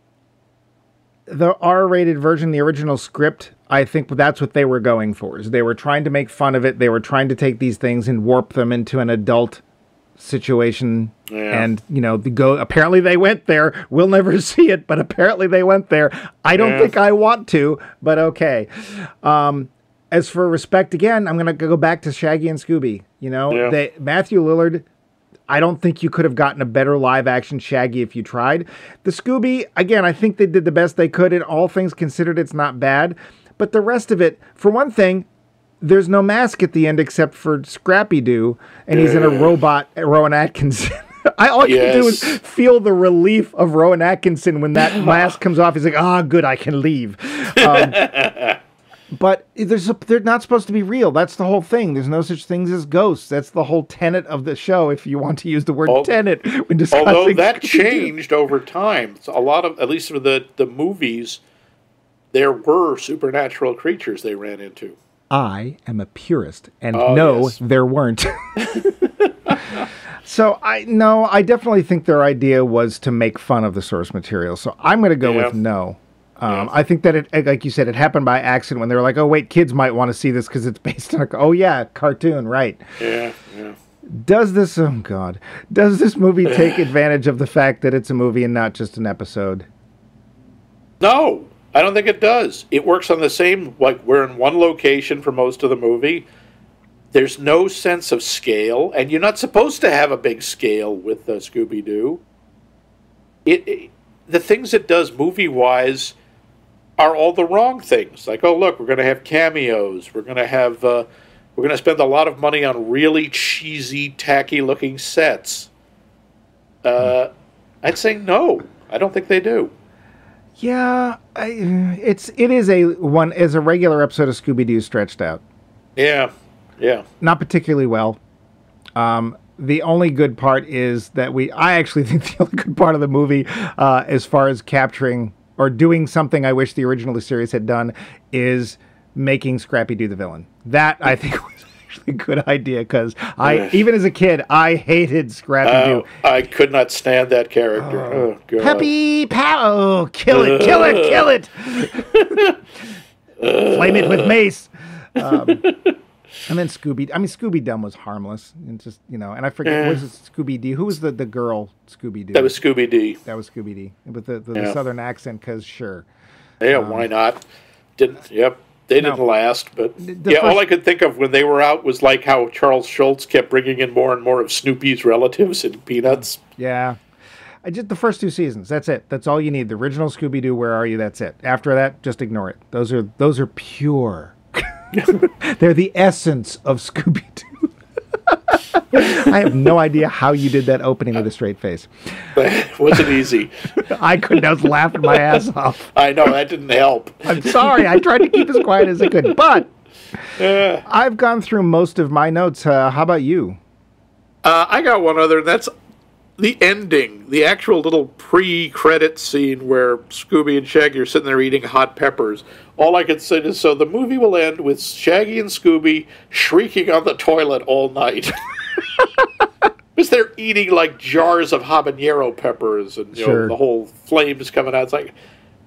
the R-rated version, the original script, I think that's what they were going for. Is they were trying to make fun of it. They were trying to take these things and warp them into an adult situation. And, apparently they went there. We'll never see it, but apparently they went there. I don't think I want to, but okay. As for respect, again, I'm going to go back to Shaggy and Scooby. Matthew Lillard, I don't think you could have gotten a better live-action Shaggy if you tried. The Scooby, again, I think they did the best they could. And all things considered, it's not bad. But the rest of it, for one thing, there's no mask at the end except for Scrappy-Doo, and he's in a robot, Rowan Atkinson. All you can do is feel the relief of Rowan Atkinson when that mask comes off. He's like, good, I can leave. But they're not supposed to be real. That's the whole thing. There's no such things as ghosts. That's the whole tenet of the show, if you want to use the word tenet when discussing. Although that changed over time. So a lot of, at least for the movies, there were supernatural creatures they ran into. I am a purist, and there weren't. So I definitely think their idea was to make fun of the source material. So I'm going to go with no. I think that it, like you said, it happened by accident when they were like, oh, wait, kids might want to see this because it's based on cartoon, right? Yeah. Does this movie take advantage of the fact that it's a movie and not just an episode? No, I don't think it does. It works on the same, like, we're in one location for most of the movie. There's no sense of scale, and you're not supposed to have a big scale with Scooby-Doo. The things it does movie-wise are all the wrong things. Like, oh, look, we're going to have cameos. We're going to spend a lot of money on really cheesy, tacky-looking sets. I'd say no. I don't think they do. Yeah, it is a regular episode of Scooby-Doo stretched out. Yeah. Not particularly well. The only good part is that I actually think the only good part of the movie, as far as capturing or doing something I wish the original series had done, is making Scrappy-Doo the villain. That, I think, was actually a good idea, because even as a kid, I hated Scrappy-Doo. I could not stand that character. Oh God. Peppy Pow! Oh, kill it! Flame it with mace! And then Scooby-Dum was harmless. And just, and I forget, was it Scooby-Doo? Who was the girl Scooby-Doo? That was Scooby-Doo. With the southern accent, because sure. Yeah, why not? They didn't last, but all I could think of when they were out was like how Charles Schultz kept bringing in more and more of Snoopy's relatives in Peanuts. Yeah. I did the first 2 seasons. That's it. That's all you need. The original Scooby-Doo, Where Are You? That's it. After that, just ignore it. Those are pure. They're the essence of Scooby-Doo. I have no idea how you did that opening with a straight face. It wasn't easy. I was laughing my ass off. I know, that didn't help. I'm sorry. I tried to keep as quiet as I could, but I've gone through most of my notes. How about you? I got one other, and that's the ending, the actual little pre-credit scene where Scooby and Shaggy are sitting there eating hot peppers. All I could say is, so the movie will end with Shaggy and Scooby shrieking on the toilet all night. Because they're eating like jars of habanero peppers, and the whole flames coming out. It's like,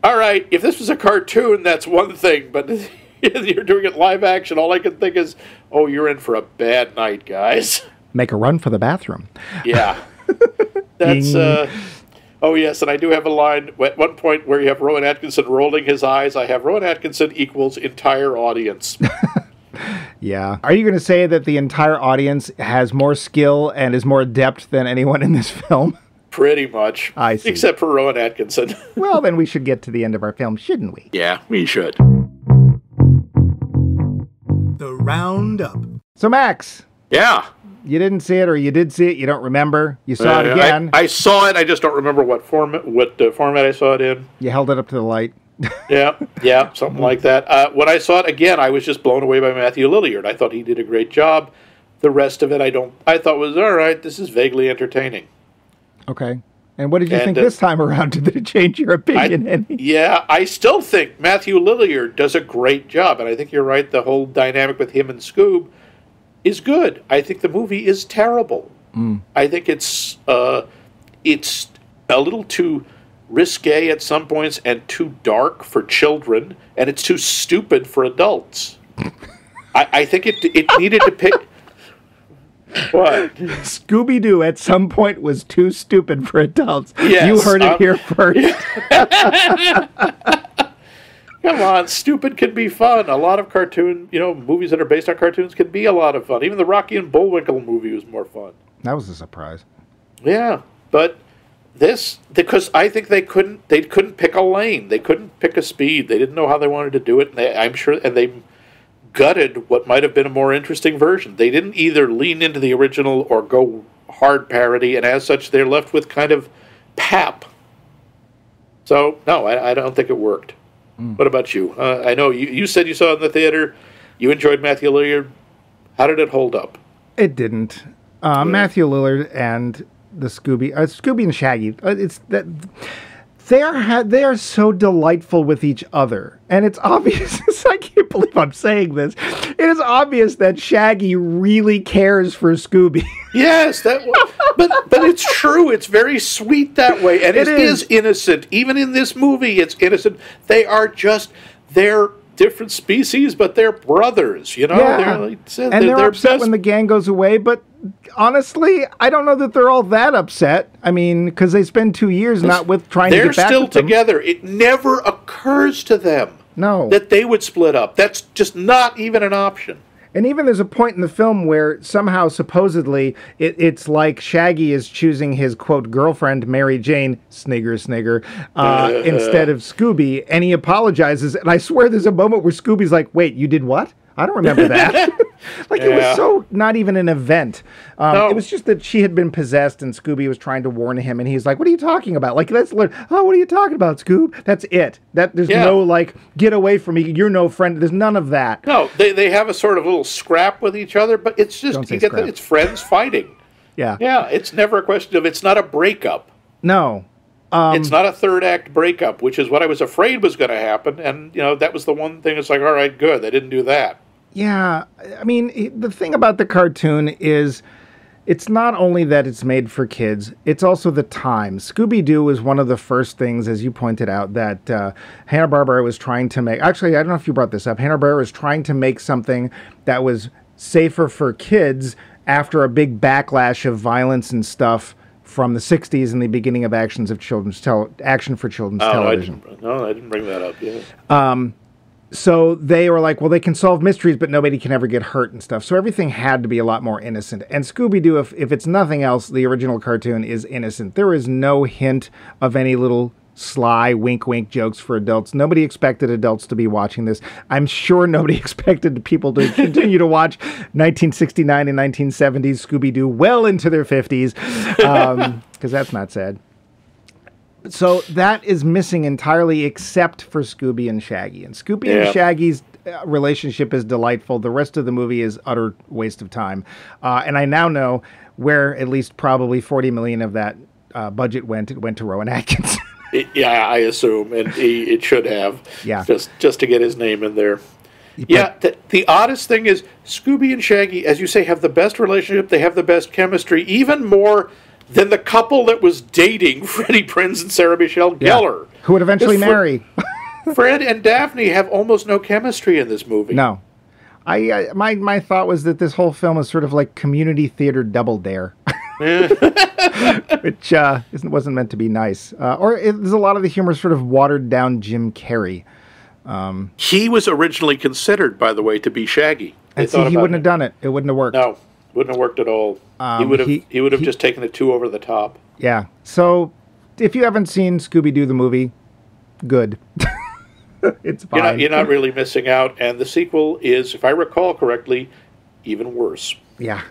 all right, if this was a cartoon, that's one thing, but you're doing it live action. All I can think is, oh, you're in for a bad night, guys. Make a run for the bathroom. Yeah. That's, oh yes, and I do have a line at one point where you have Rowan Atkinson rolling his eyes. I have Rowan Atkinson equals entire audience. Yeah. Are you going to say that the entire audience has more skill and is more adept than anyone in this film? Pretty much. I see. Except for Rowan Atkinson. Well, then we should get to the end of our film, shouldn't we? Yeah, we should. The Roundup. So, Max. Yeah. You didn't see it, or you did see it, you don't remember. You saw it again. I saw it, I just don't remember what format I saw it in. You held it up to the light. yeah, something like that. When I saw it again, I was just blown away by Matthew Lillard. I thought he did a great job. The rest of it, I thought was, all right, this is vaguely entertaining. Okay. And what did you think this time around? Did it change your opinion any? Yeah, I still think Matthew Lillard does a great job, and I think you're right, the whole dynamic with him and Scoob is good. I think the movie is terrible. I think it's a little too risque at some points and too dark for children, and it's too stupid for adults. I think it needed to pick... What? Scooby-Doo at some point was too stupid for adults. Yes, you heard it here first. Come on, stupid can be fun. A lot of movies that are based on cartoons can be a lot of fun. Even the Rocky and Bullwinkle movie was more fun. That was a surprise. Yeah, but because I think they couldn't pick a lane. They couldn't pick a speed. They didn't know how they wanted to do it. And they gutted what might have been a more interesting version. They didn't either lean into the original or go hard parody, and as such, they're left with kind of pap. So, no, I don't think it worked. What about you? I know you said you saw it in the theater. You enjoyed Matthew Lillard. How did it hold up? It didn't. Matthew Lillard and the Scooby and Shaggy. It's that they are so delightful with each other, and it's obvious. I can't believe I'm saying this. It is obvious that Shaggy really cares for Scooby. Yes, but it's true. It's very sweet that way, and it is innocent. Even in this movie, it's innocent. They're different species, but they're brothers. You know, yeah. They're upset when the gang goes away. But honestly, I don't know that they're all that upset. I mean, because they spend 2 years not with trying to get back. They're still together. It never occurs to them that they would split up. That's just not even an option. And even there's a point in the film where somehow, supposedly, it's like Shaggy is choosing his, quote, girlfriend, Mary Jane, snigger, instead of Scooby, and he apologizes. And I swear there's a moment where Scooby's like, wait, you did what? I don't remember that. It was so not even an event. No. It was just that she had been possessed and Scooby was trying to warn him. And he's like, what are you talking about? Like, let's learn. Oh, what are you talking about, Scoob? That's it. There's no, like, get away from me. You're no friend. There's none of that. No, they have a sort of little scrap with each other, but it's just, you get that it's friends fighting. Yeah. Yeah, it's never a question of, it's not a breakup. No. It's not a third act breakup, which is what I was afraid was going to happen. And, that was the one thing. It's like, all right, good. They didn't do that. Yeah, I mean, the thing about the cartoon is it's not only that it's made for kids, it's also the time. Scooby-Doo was one of the first things, as you pointed out, that Hanna-Barbera was trying to make. Actually, I don't know if you brought this up. Hanna-Barbera was trying to make something that was safer for kids after a big backlash of violence and stuff from the 60s and the beginning of action for children's television. I didn't bring that up, yeah. So they were like, well, they can solve mysteries, but nobody can ever get hurt and stuff. So everything had to be a lot more innocent. And Scooby-Doo, if it's nothing else, the original cartoon is innocent. There is no hint of any little sly wink-wink jokes for adults. Nobody expected adults to be watching this. I'm sure nobody expected people to continue to watch 1969 and 1970s Scooby-Doo well into their 50s, because that's not sad. So that is missing entirely except for Scooby and Shaggy. And Scooby and Shaggy's relationship is delightful. The rest of the movie is utter waste of time. And I now know where at least probably $40 million of that budget went. It went to Rowan Atkinson. I assume. And it should have. Yeah. Just to get his name in there. But the oddest thing is Scooby and Shaggy, as you say, have the best relationship. They have the best chemistry. Even more than the couple that was dating Freddie Prinze and Sarah Michelle Gellar. Who would eventually marry. Fred and Daphne have almost no chemistry in this movie. No. My thought was that this whole film is sort of like community theater Double Dare. Which wasn't meant to be nice. There's a lot of the humor sort of watered down Jim Carrey. He was originally considered, by the way, to be Shaggy. And see, he wouldn't have done it. It wouldn't have worked. No. Wouldn't have worked at all. He would have just taken it too over the top. Yeah. So, if you haven't seen Scooby-Doo the movie, good. It's fine. You're not really missing out. And the sequel is, if I recall correctly, even worse. Yeah.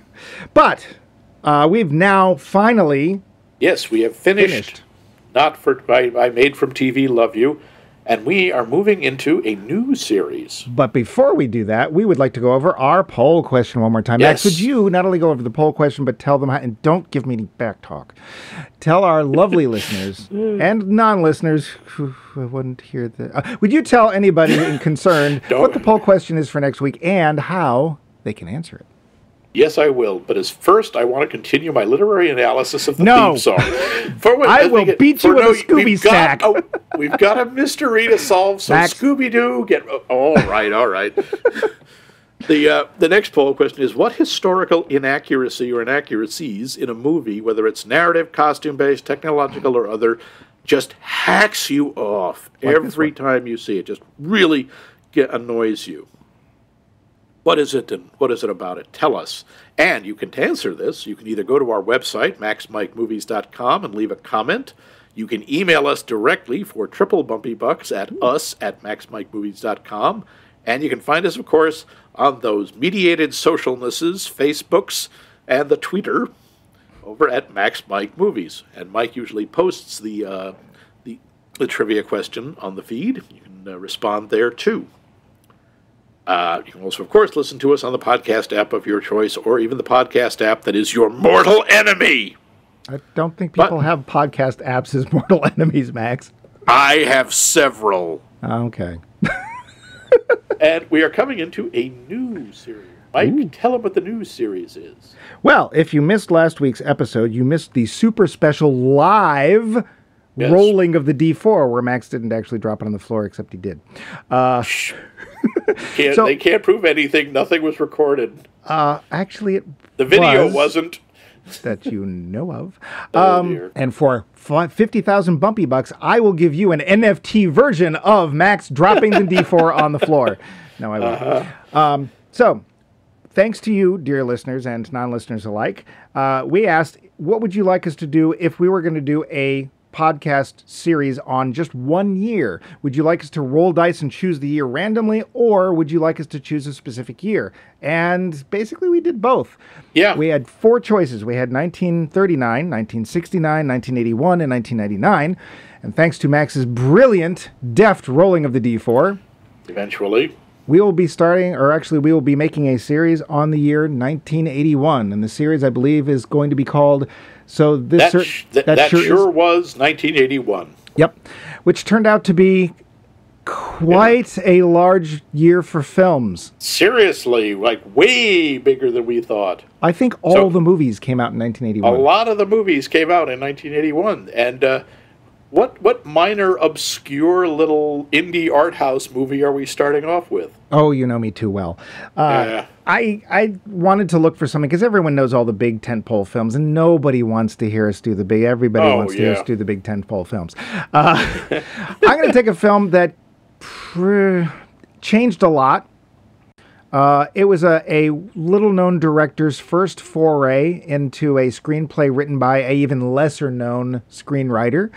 But we've now finally... Yes, we have finished. Not for I Made from TV Love You. And we are moving into a new series. But before we do that, we would like to go over our poll question one more time. Yes. Max, would you not only go over the poll question, but tell them how, and don't give me any back talk. Tell our lovely listeners and non-listeners who wouldn't hear the... would you tell anybody concerned what the poll question is for next week and how they can answer it? Yes, I will. But as first, I want to continue my literary analysis of the theme song. I will beat you with a Scooby Snack. We've got a mystery to solve, so Max. Scooby-Doo, all right. The next poll question is, what historical inaccuracy or inaccuracies in a movie, whether it's narrative, costume-based, technological, or other, just hacks you off every time you see it? Just really annoys you. What is it, and what is it about it? Tell us. And you can answer this. You can either go to our website, maxmikemovies.com, and leave a comment. You can email us directly for triple Bumpybux at us@maxmikemovies.com. And you can find us, of course, on those mediated socialnesses, Facebooks, and the Twitter over at Max Mike Movies. And Mike usually posts the trivia question on the feed. You can respond there, too. You can also, of course, listen to us on the podcast app of your choice, or even the podcast app that is your mortal enemy. I don't think people have podcast apps as mortal enemies, Max. I have several. Okay. And we are coming into a new series. Mike, tell them what the new series is. Well, if you missed last week's episode, you missed the super special live rolling of the D4, where Max didn't actually drop it on the floor, except he did. They can't prove anything. Nothing was recorded. Actually, the video wasn't. That you know of. Dear. And for 50,000 Bumpybux, I will give you an NFT version of Max dropping the D4 on the floor. No, I won't. So, thanks to you, dear listeners and non-listeners alike, we asked, what would you like us to do if we were going to do a podcast series on just 1 year? Would you like us to roll dice and choose the year randomly, or would you like us to choose a specific year? And basically we did both. Yeah. We had 4 choices. We had 1939, 1969, 1981, and 1999. And thanks to Max's brilliant, deft rolling of the D4, eventually, we will be we will be making a series on the year 1981. And the series, I believe, is going to be called... So this sure was 1981. Yep, which turned out to be quite a large year for films. Seriously, like way bigger than we thought. I think all the movies came out in 1981. A lot of the movies came out in 1981, and what minor, obscure little indie art house movie are we starting off with? Oh, you know me too well. I wanted to look for something, because everyone knows all the big tentpole films, and nobody wants to hear us do the big... Everybody wants to hear us do the big tentpole films. I'm going to take a film that changed a lot. It was a little-known director's first foray into a screenplay written by a even lesser-known screenwriter,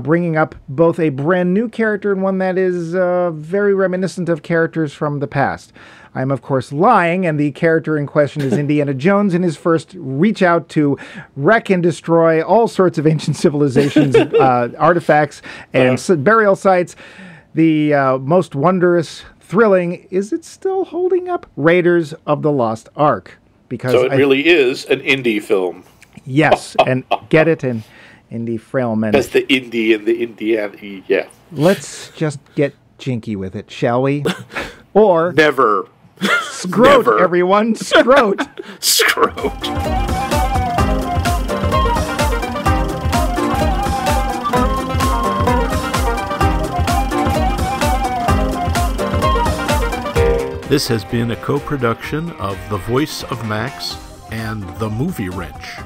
bringing up both a brand-new character and one that is very reminiscent of characters from the past. I'm, of course, lying, and the character in question is Indiana Jones in his first reach out to wreck and destroy all sorts of ancient civilizations, artifacts, and burial sites. The most wondrous... thrilling, is it still holding up? Raiders of the Lost Ark. Because so it really is an indie film. Yes, and get it, an indie film. That's the indie and the Indiana, yeah. Let's just get jinky with it, shall we? Or... Never. Scrote, never. Everyone, scrote. Scrote. This has been a co-production of The Voice of Max and The Movie Wrench.